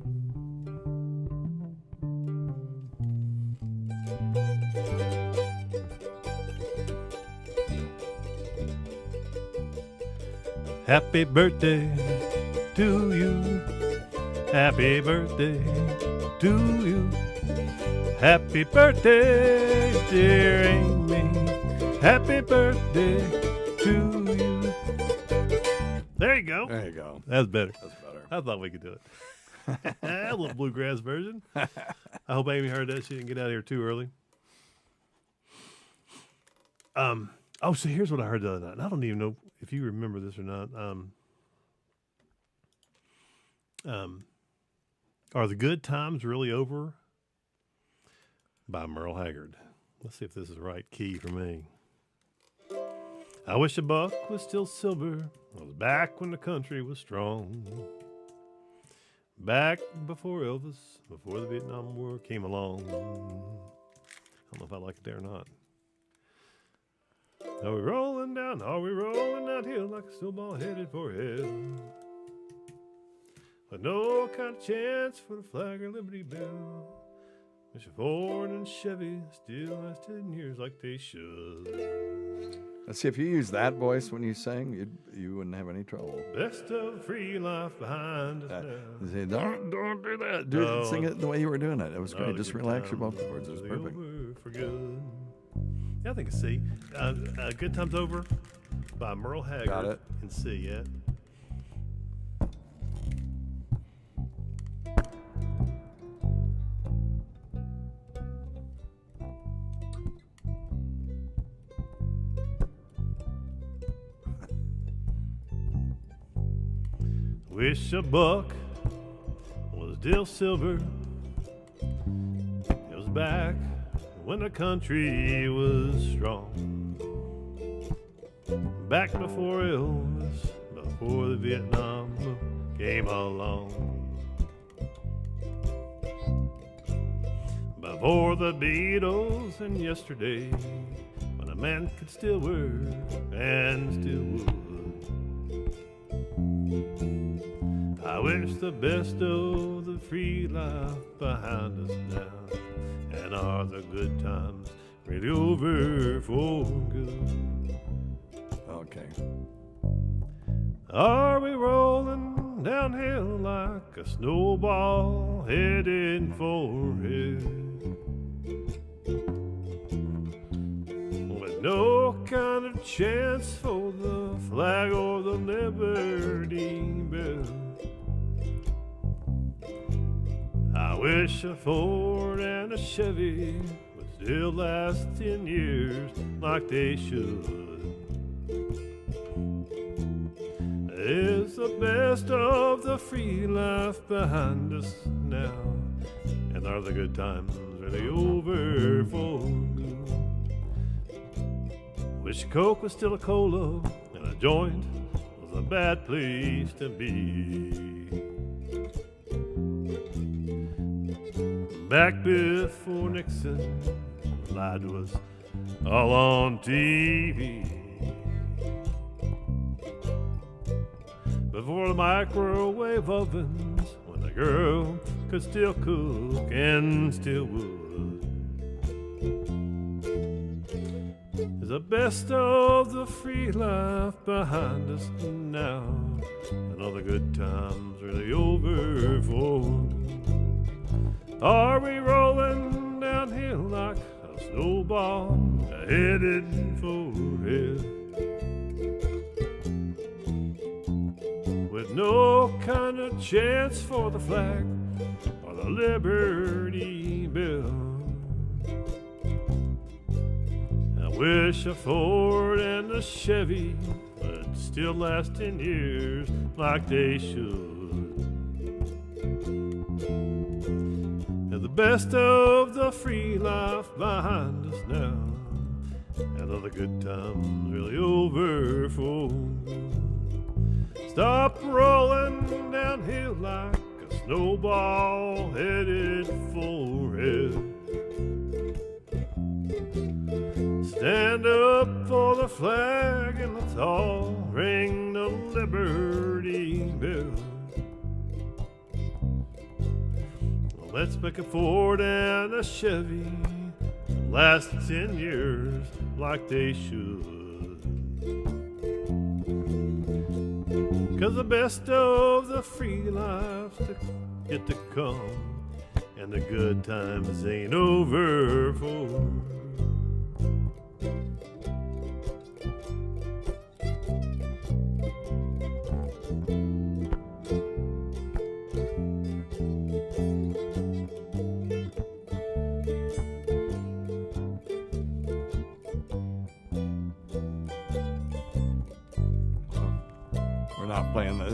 Happy birthday to you. Happy birthday to you. Happy birthday, dear Amy. Happy birthday to you. There you go. There you go. That's better. That's better. I thought we could do it. A little bluegrass version. I hope Amy heard that. She didn't get out of here too early. Oh, so here's what I heard the other night. And I don't even know if you remember this or not. Are the Good Times Really Over? By Merle Haggard. Let's see if this is the right key for me. I wish a buck was still silver. I was back when the country was strong. Back before Elvis, before the Vietnam War came along. I don't know if I like it there or not. Are we rolling down hill like a snowball headed for hell? With no kind of chance for the flag or Liberty Bell. Wish a Ford and Chevy still lasted years like they should. Let's see, if you use that voice when you sing, you wouldn't have any trouble. Best of free life behind us now. Say, don't do that. Sing it the way you were doing it. It was great. Just relax your vocal cords. It was perfect. For good. Yeah, I think it's C. Good Times Over by Merle Haggard. Got it. In C, yeah. Wish a buck was still silver. It was back when the country was strong. Back before Elvis, before the Vietnam came along. Before the Beatles and yesterday, when a man could still work and still would. I wish the best of the free life behind us now. And are the good times really over for good? Okay. Are we rolling downhill like a snowball heading for hell? With no kind of chance for the flag or the Liberty Bell. I wish a Ford and a Chevy would still last 10 years like they should. Is the best of the free life behind us now? And are the good times really over for good. Wish Coke was still a cola and a joint was a bad place to be. Back before Nixon lied to us all on TV. Before the microwave ovens, when a girl could still cook and still would. Is the best of the free life behind us now, and all the good times really over for good. Are we rolling downhill like a snowball headed for hell? With no kind of chance for the flag or the Liberty Bell. I wish a Ford and a Chevy would still last 10 years like they should. And the best of the free life behind us now, and all the good times really over for good. Stop rolling downhill like a snowball headed for hell. Stand up for the flag and let's all ring the Liberty Bell. Let's make a Ford and a Chevy last 10 years like they should. 'Cause the best of the free lives get to come, and the good times ain't over for.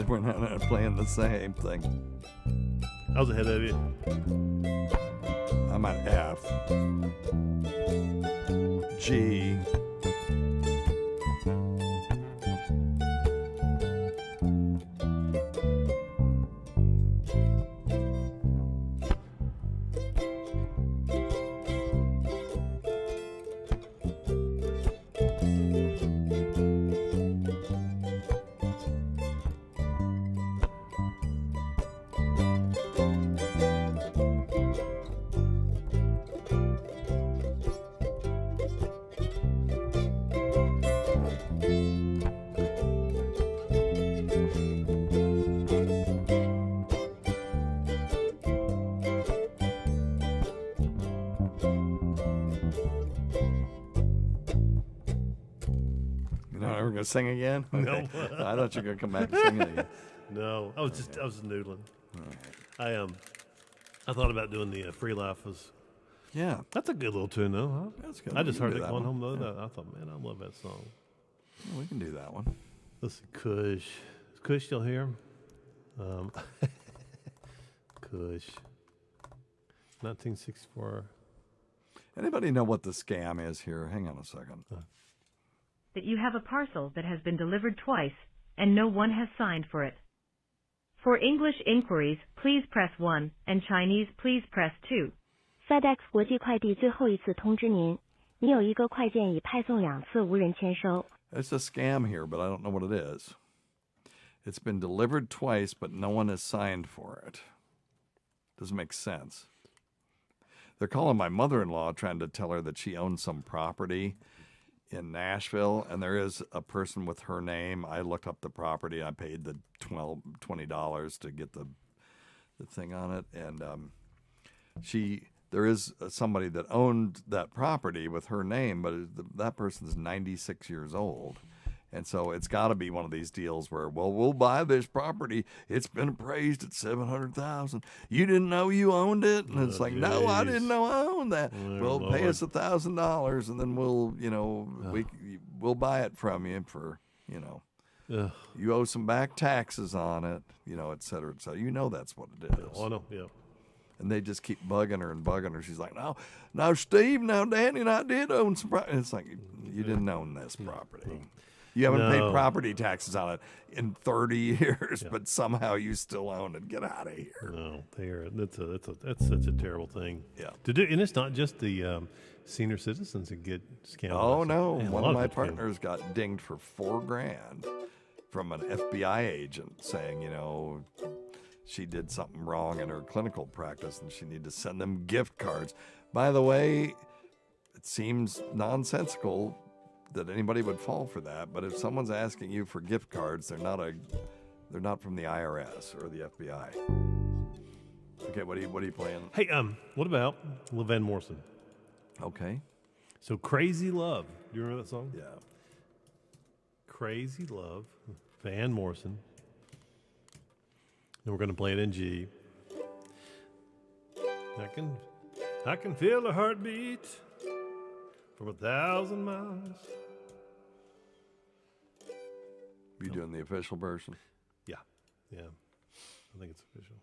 We're not playing the same thing. I was ahead of you. I'm at F. G. Gonna sing again? No. I thought you were gonna come back and sing it again. No, I was noodling. Right. I thought about doing the Free Life was. Yeah, that's a good little tune though. That's good. I just heard it that going one. home the other Yeah. day. I thought, man, I love that song. Yeah, we can do that one. Let's see, Kush. Is Kush still here? Kush. 1964. Anybody know what the scam is here? Hang on a second. That you have a parcel that has been delivered twice and no one has signed for it. For English inquiries, please press 1, and Chinese, please press 2. FedEx 国际快递最后一次通知您，你有一个快件已派送2次无人签收。 It's a scam here, but I don't know what it is. It's been delivered twice, but no one has signed for it. Doesn't make sense. They're calling my mother-in-law, trying to tell her that she owns some property in Nashville, and there is a person with her name. I looked up the property. I paid the $20 to get the thing on it, and there is somebody that owned that property with her name, but that person's 96 years old. And so it's got to be one of these deals where, well, we'll buy this property. It's been appraised at $700,000. You didn't know you owned it, and it's like, no, I didn't know I owned that. Well, pay us $1,000, and then we'll, we'll buy it from you for, you owe some back taxes on it, et cetera, et cetera. You know that's what it is. Oh, I know, yeah. And they just keep bugging her. She's like, now, Steve, now, Danny and I did own some property. It's like, you didn't own this property. You haven't paid property taxes on it in 30 years, but somehow you still own it. Get out of here. No, that's such a terrible thing. To do, and it's not just the senior citizens that get scammed. Oh no, one of my partners got dinged for $4,000 from an FBI agent saying, she did something wrong in her clinical practice and she needed to send them gift cards. By the way, it seems nonsensical that anybody would fall for that, but if someone's asking you for gift cards, they're not from the IRS or the FBI. Okay, what are you playing? Hey, what about LaVan Morrison? Okay. So Crazy Love. Do you remember that song? Yeah. Crazy Love, Van Morrison. And we're going to play it in G. I can feel a heartbeat from 1,000 miles. You doing the official version? Yeah. I think it's official.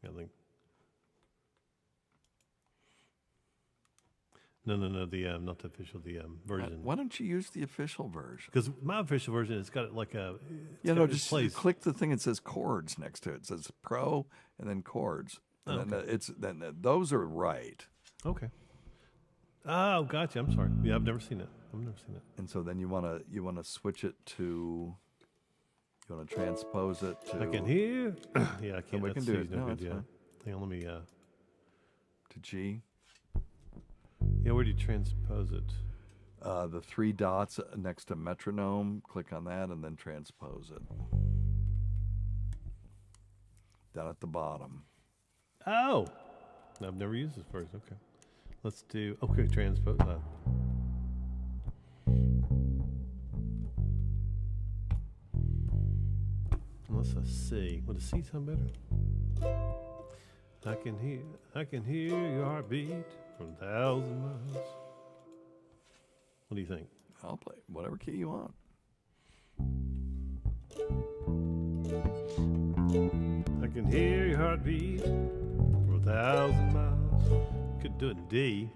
I think. No, the not the official, the version. Why don't you use the official version? Because my official version, it's got like a. Just click the thing that says chords next to it. It says pro and then chords. And then those are right. Okay. Oh, gotcha. I'm sorry. Yeah, I've never seen it. And so then you want to switch it to. You want to transpose it to. I can hear. Yeah, I can't. We can do it. No, That's yeah. fine. Hang on, let me. To G. Yeah, where do you transpose it? The 3 dots next to metronome. Click on that and then transpose it. Down at the bottom. Oh, I've never used this first. Okay, let's do. Okay, transpose. Let's C. Would a C sound better? I can hear your heartbeat from 1,000 miles. What do you think? I'll play whatever key you want. I can hear your heartbeat from 1,000 miles. Could do it in D.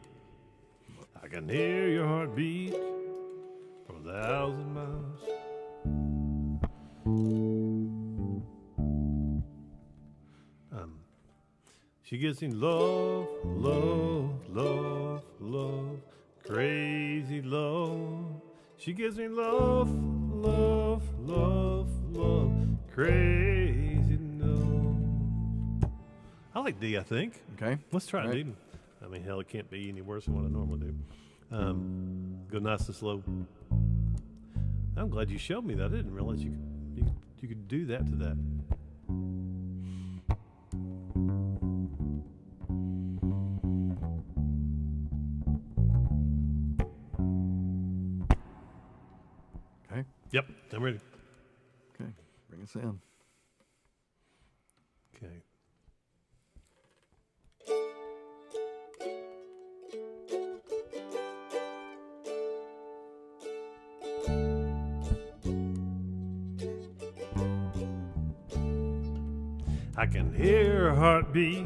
I can hear your heartbeat from 1,000 miles. She gives me love, love, love, love, crazy love. She gives me love, love, love, love, crazy love. I like D, I think. Okay. Let's try D. I mean, hell, it can't be any worse than what I normally do. Go nice and slow. I'm glad you showed me that. I didn't realize you could do that to that. Okay. Yep, I'm ready. Okay, bring us in. Okay. I can hear her heartbeat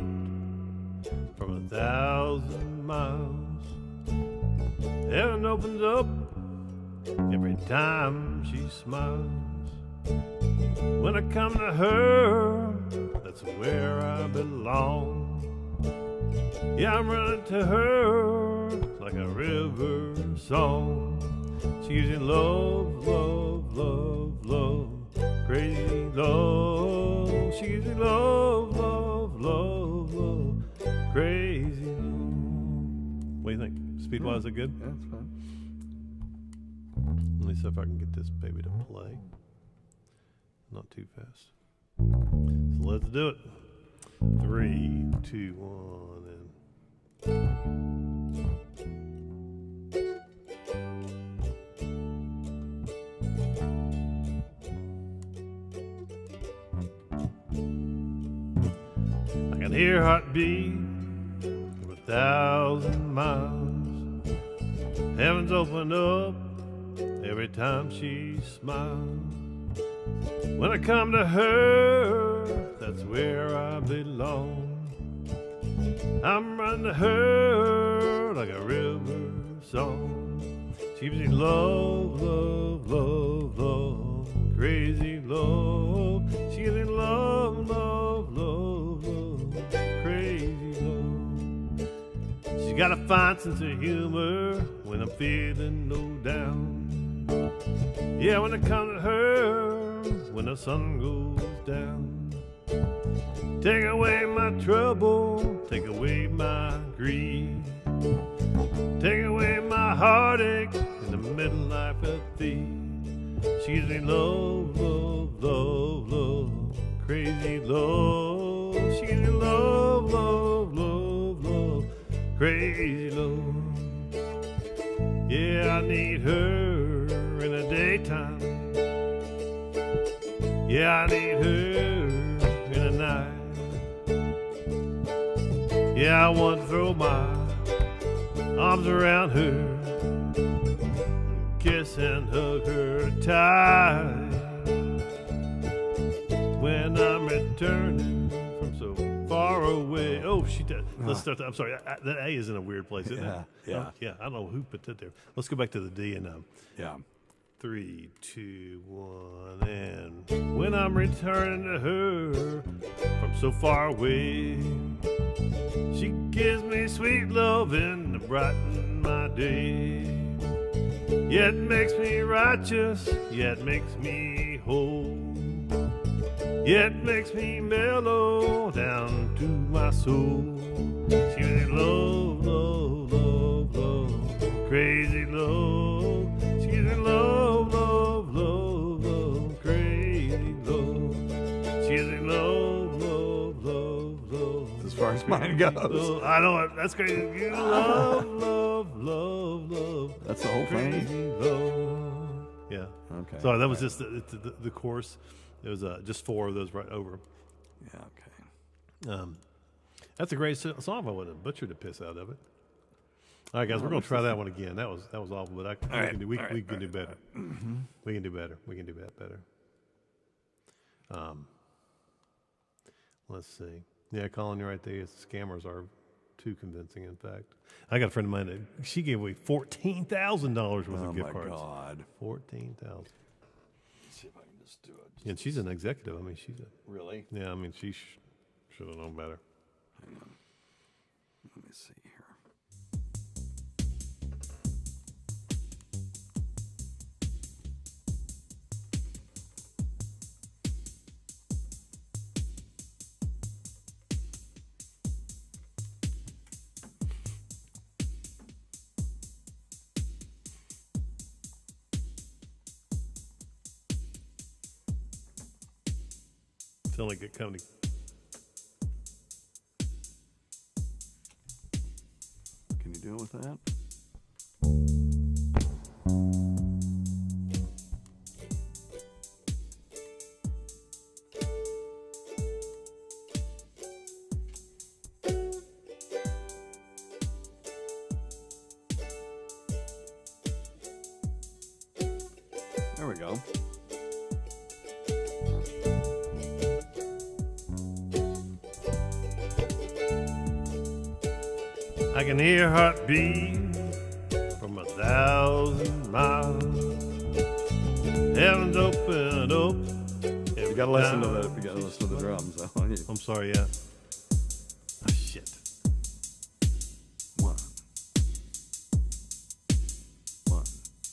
from 1,000 miles. Heaven opens up every time she smiles. When I come to her, that's where I belong. Yeah, I'm running to her like a river song. She gives me love, love, love, love, crazy love. She gives me love, love, love, love, crazy love. What do you think? Speed-wise, is it good? Yeah, it's fine. Let me see if I can get this baby to play. Not too fast. So let's do it. 3, 2, 1, and... I can hear her heartbeat from 1,000 miles. Heaven's opened up every time she smiles. When I come to her, that's where I belong. I'm running to her like a river song. She gives me love, love, love, love, crazy love. She gives me love, love, love, love, crazy love. She's got a fine sense of humor when I'm feeling low down. Yeah, when I come to her, when the sun goes down. Take away my trouble, take away my grief. Take away my heartache in the middle apathy. She gives me love, love, love, love, crazy love. She gives me love, love, love, love, crazy love. Yeah, I need her in the daytime. Yeah, I need her in the night. Yeah, I want to throw my arms around her, kiss and hug her tight. When I'm returning from so far away. Oh, she did. Let's start. I'm sorry. That A is in a weird place, isn't it? Yeah. Oh, yeah. I don't know who put that there. Let's go back to the D and yeah. 3, 2, 1, and when I'm returning to her from so far away, she gives me sweet loving to brighten my day. Yet makes me righteous, yet makes me whole, yet makes me mellow down to my soul. She gives me love, love, love, love, crazy love. She gives me love, love, love, love, crazy love. She gives me love, love, love, love. As far as mine goes. Love. I know, that's crazy. You love, love, love, love. That's the whole thing? Crazy love. Yeah. Okay. Sorry, that was just the course. There was just 4 of those right over. Yeah, okay. That's a great song. I wouldn't have butchered the piss out of it. All right, guys, we're going to try that one again. That was awful, but we can do better. Mm-hmm. We can do better. We can do that better. Let's see. Yeah, Colin, you're right there. Scammers are too convincing, in fact. I got a friend of mine that she gave away $14,000 worth of gift cards. Oh, my God. $14,000. Let's see if I can just do it. And she's an executive. I mean, she's a... Really? Yeah, I mean, she should have known better. Hang on. Let me see here. Sound like a company. Can you deal with that? There we go. I can hear heartbeat from 1,000 miles. Heaven's open up. You gotta listen to the. You gotta listen to the drums. I'm sorry, yeah. Oh, shit. One,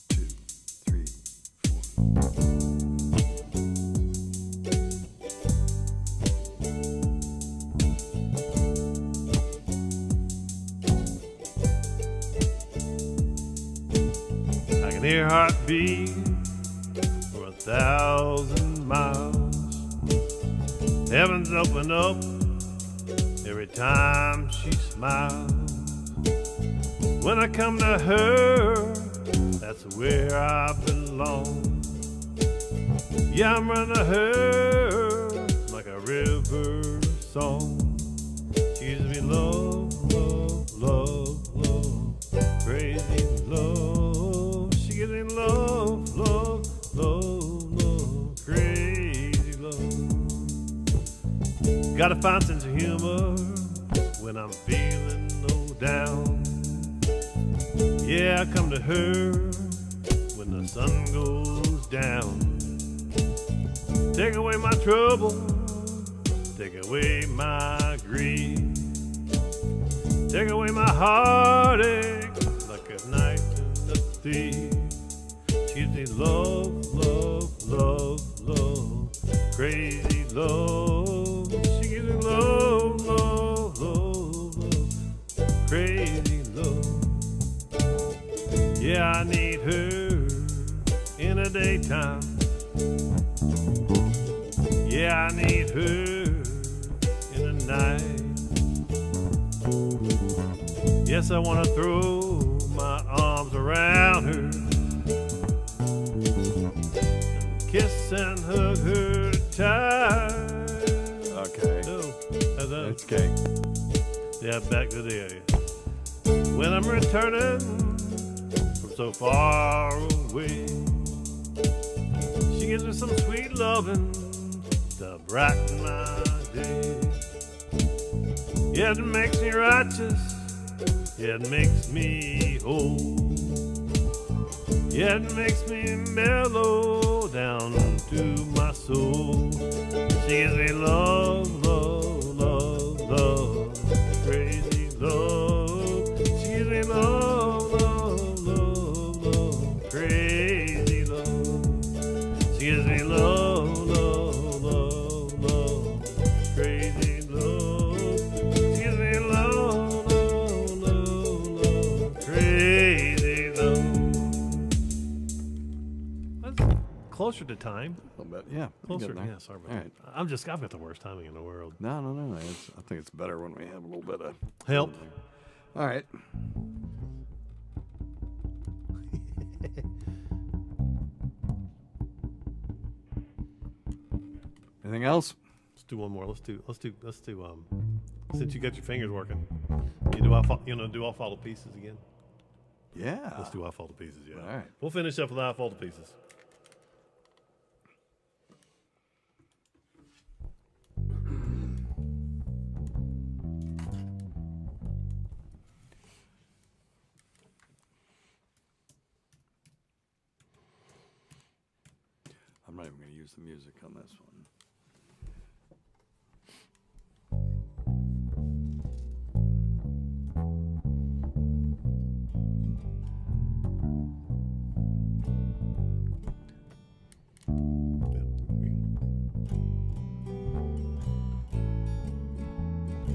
2, 3, 4. Near heartbeat for 1,000 miles. Heaven's open up every time she smiles. When I come to her, that's where I belong. Yeah, I'm running to her like a river song. She gives me love, love, love, love, crazy love. She gives me love, love, love, love, crazy. Gotta find sense of humor when I'm feeling low down. Yeah, I come to her when the sun goes down. Take away my trouble, take away my grief, take away my heartache like a knife in the thief. She gives me love, love, love, love, crazy love. She gives me love, love, love, love, crazy love. Yeah, I need her in the daytime. Yeah, I need her in the night. Yes, I want to throw my arms around her, kiss and hug her tight. Okay. No, That's okay. Yeah, back to the area. When I'm returning from so far away, she gives me some sweet loving to brighten my day. Yeah, it makes me righteous. Yeah, it makes me whole. Yeah, it makes me mellow down to my soul. She gives me love, love, love, love, crazy love. She gives me love, love, love, love, crazy love. She gives me love, love, love, love, crazy love. She gives me love, love, love, love, crazy love. Closer to time. A little bit, yeah. Closer. Getting there. Yeah, sorry about All that. right. I've got the worst timing in the world. No. I think it's better when we have a little bit of help. All right. Anything else? Let's do one more. Let's do. Since you got your fingers working, do I'll follow pieces again. Yeah. Let's do I'll follow pieces. Yeah. All right. We'll finish up with I'll follow pieces. I'm not even going to use the music on this one.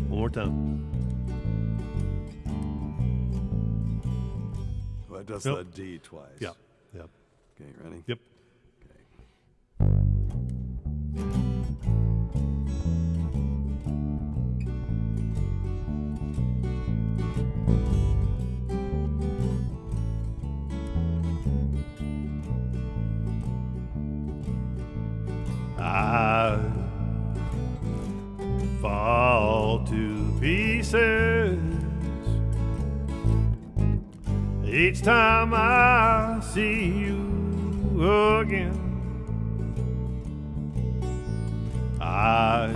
One more time. Well, it does Yep. the D twice. Yep. Yep. Okay, ready? Yep. I fall to pieces each time I see you again. I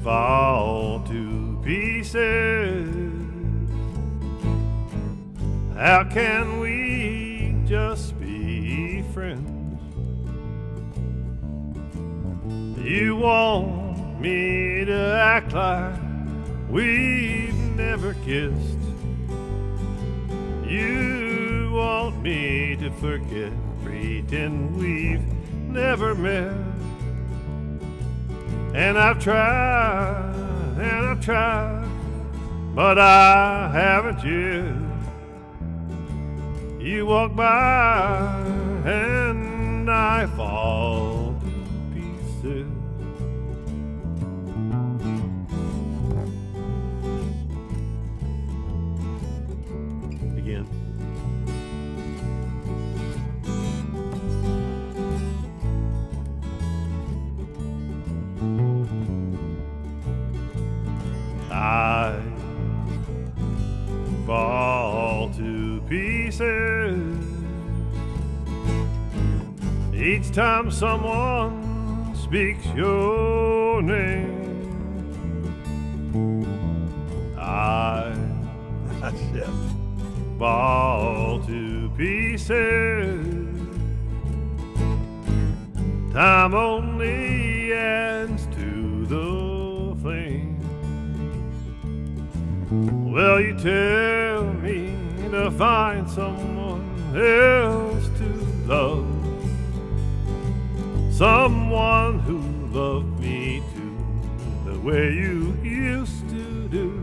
fall to pieces. How can we just be friends? You want me to act like we've never kissed. You want me to forget, pretend we've never met. And I've tried, but I haven't yet. You walk by and I fall to pieces. Again. I fall to pieces each time someone speaks your name. I fall to pieces. Time only adds to the flame. Well, you tell me to find someone else to love, someone who loved me too, the way you used to do.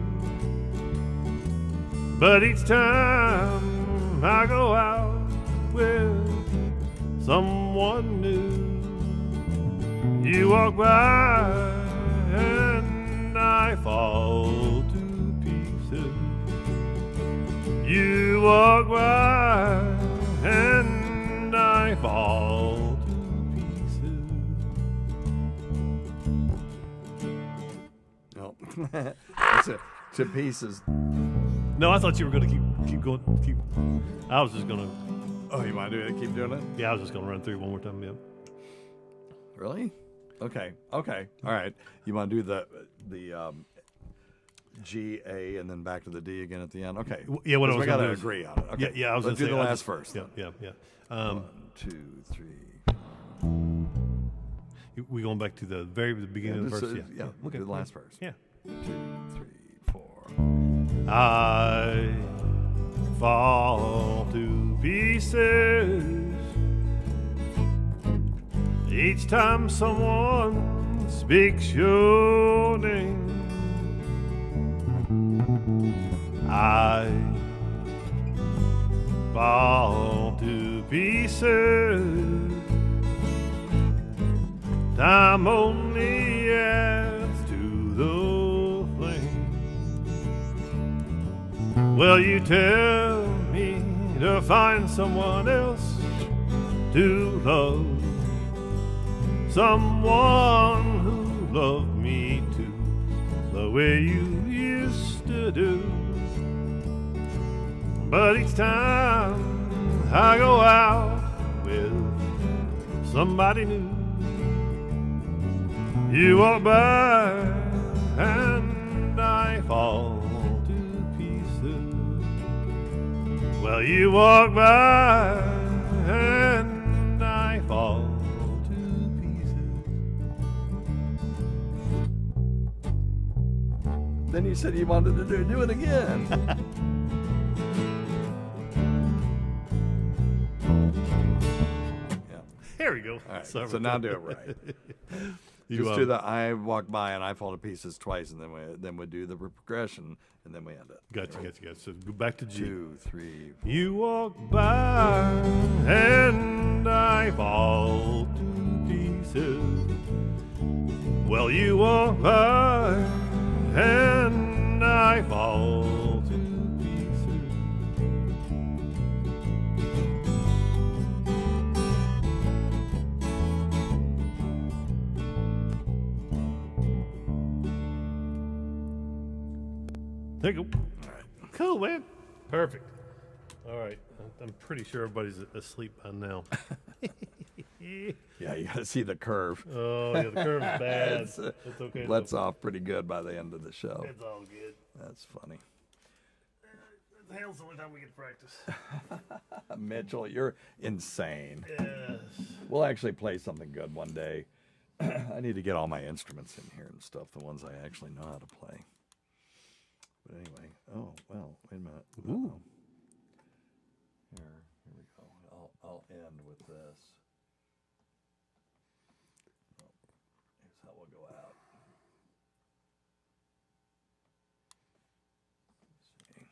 But each time I go out with someone new, you walk by and I fall to pieces. You walk by and I fall to pieces. No. That's it. To pieces. No, I thought you were going to keep going. I was just going to. Oh, you want to do it? Keep doing it? Yeah, I was just going to run through one more time. Yeah. Really? Okay. All right. You want to do the G, A, and then back to the D again at the end? Okay. Yeah, what I was we got to going to agree on it. Okay. Yeah, I was Let's going do to the say, last first. Yeah. 1, 2, 3. We going back to the very beginning of the verse? Yeah. Okay. The last verse. Yeah. 2, 3, 4. I fall to pieces each time someone speaks your name. I fall to pieces. Time only adds to the flame. Well, you tell me to find someone else to love, someone who loved me too, the way you used to do. But each time I go out with somebody new, you walk by and I fall to pieces. Well, you walk by and I fall to pieces. Then you said you wanted to do it again. There we go. All right, Sorry so about now that. do it right. You, Just do the I walk by and I fall to pieces twice, and then we do the progression, and then we end it. Gotcha. So go back to G. 2, 3. You walk by and I fall to pieces. Well, you walk by and I fall to pieces. There you go. All right. Cool, man. Perfect. All right. I'm pretty sure everybody's asleep by now. Yeah, you got to see the curve. Oh, yeah, the curve is bad. It's okay. Lets off pretty good by the end of the show. It's all good. That's funny. The hell's the only time we get to practice. Mitchell, you're insane. Yes. We'll actually play something good one day. I need to get all my instruments in here and stuff, the ones I actually know how to play. But anyway, oh, well, wait a minute. Ooh. Here we go. I'll end with this. Here's how we'll go out. Let's see.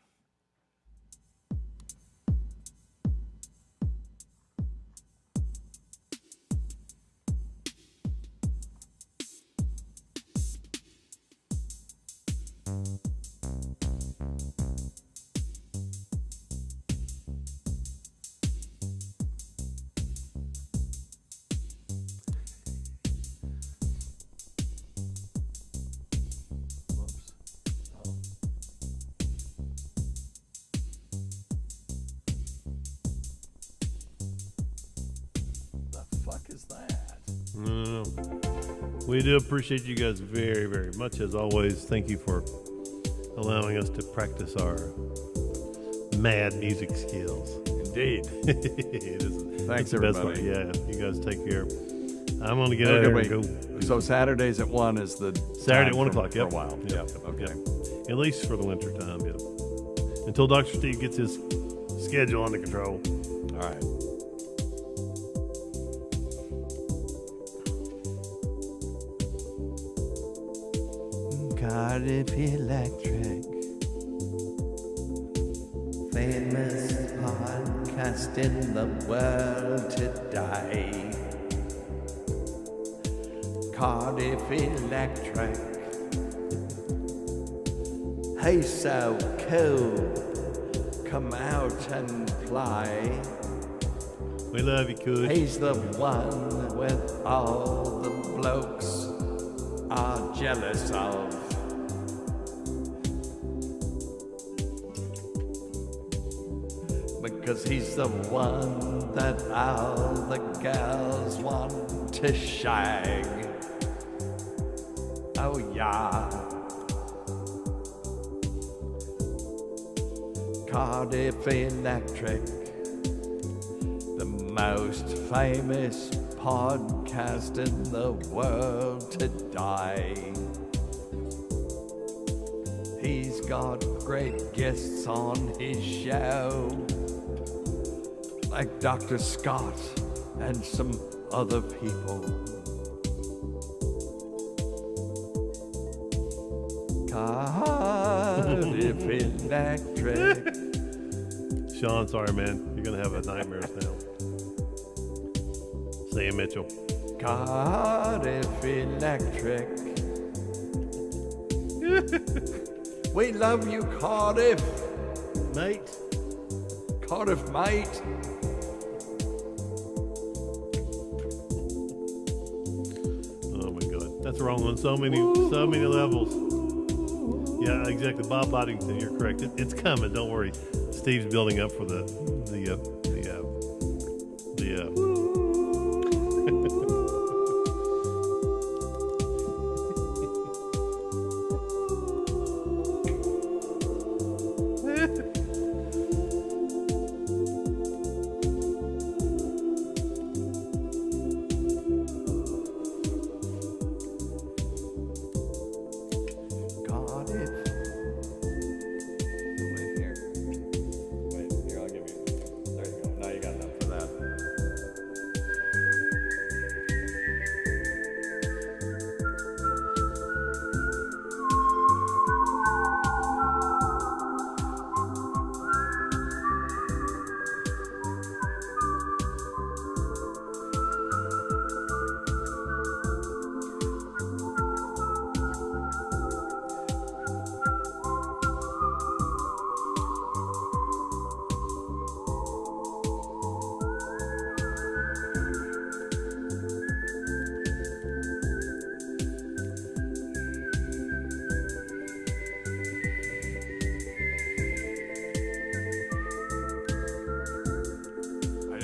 The fuck is that? No. We do appreciate you guys very, very much. As always, thank you for allowing us to practice our mad music skills. Indeed. It is. Thanks, the best everybody. way. Yeah, you guys take care. I'm going to get Have out a of good here and week. go. So Saturdays at 1 is the Saturday time at 1 for- o'clock. Yep. For a while. Yep. Okay. Yep. At least for the winter time. Yep. Until Dr. Steve gets his schedule under control. All right. Cardiff Electric, famous podcast in the world today. Cardiff Electric, hey so cool, come out and play. We love you, Kush. He's the one with all the blokes are jealous of. Because he's the one that all the girls want to shag. Oh yeah. Cardiff Electric, the most famous podcast in the world today. He's got great guests on his show, like Dr. Scott and some other people. Cardiff Electric. Sean, sorry, man. You're going to have nightmares now. Sam Mitchell. Cardiff Electric. We love you, Cardiff. Mate. Cardiff, mate. Oh my God, that's wrong on so many levels. Yeah, exactly. Bob Boddington, you're correct. It's coming. Don't worry. Steve's building up for the Cardiff. Wait, here, I'll give you. There you go. Now you got enough for that.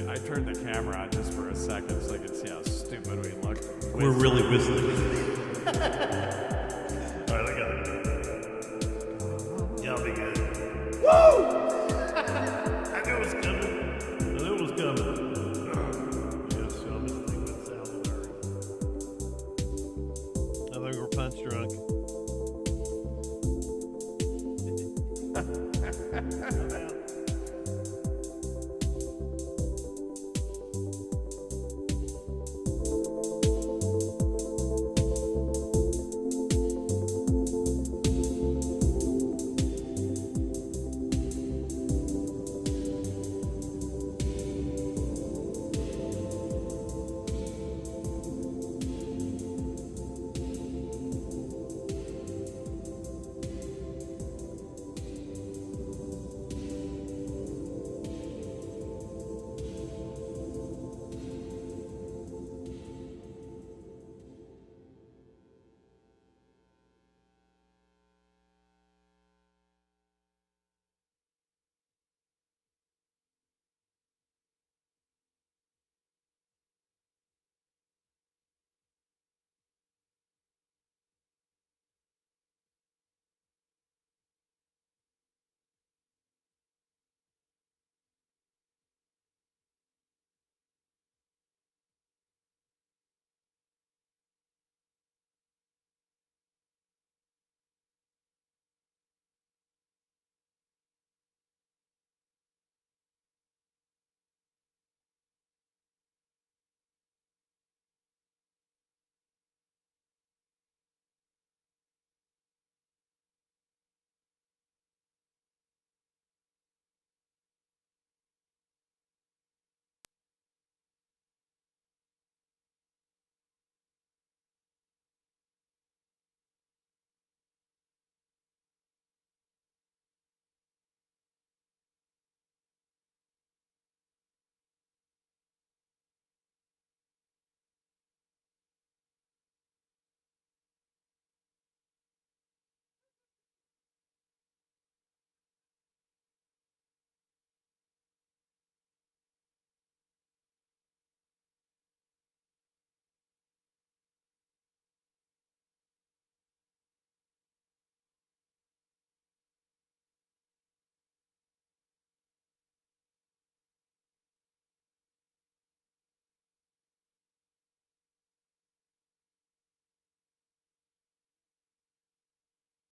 I turned the camera on just for a second so I could see how stupid we look. We're really whistling. All right, I got it. Y'all be good. Woo! I knew it was coming.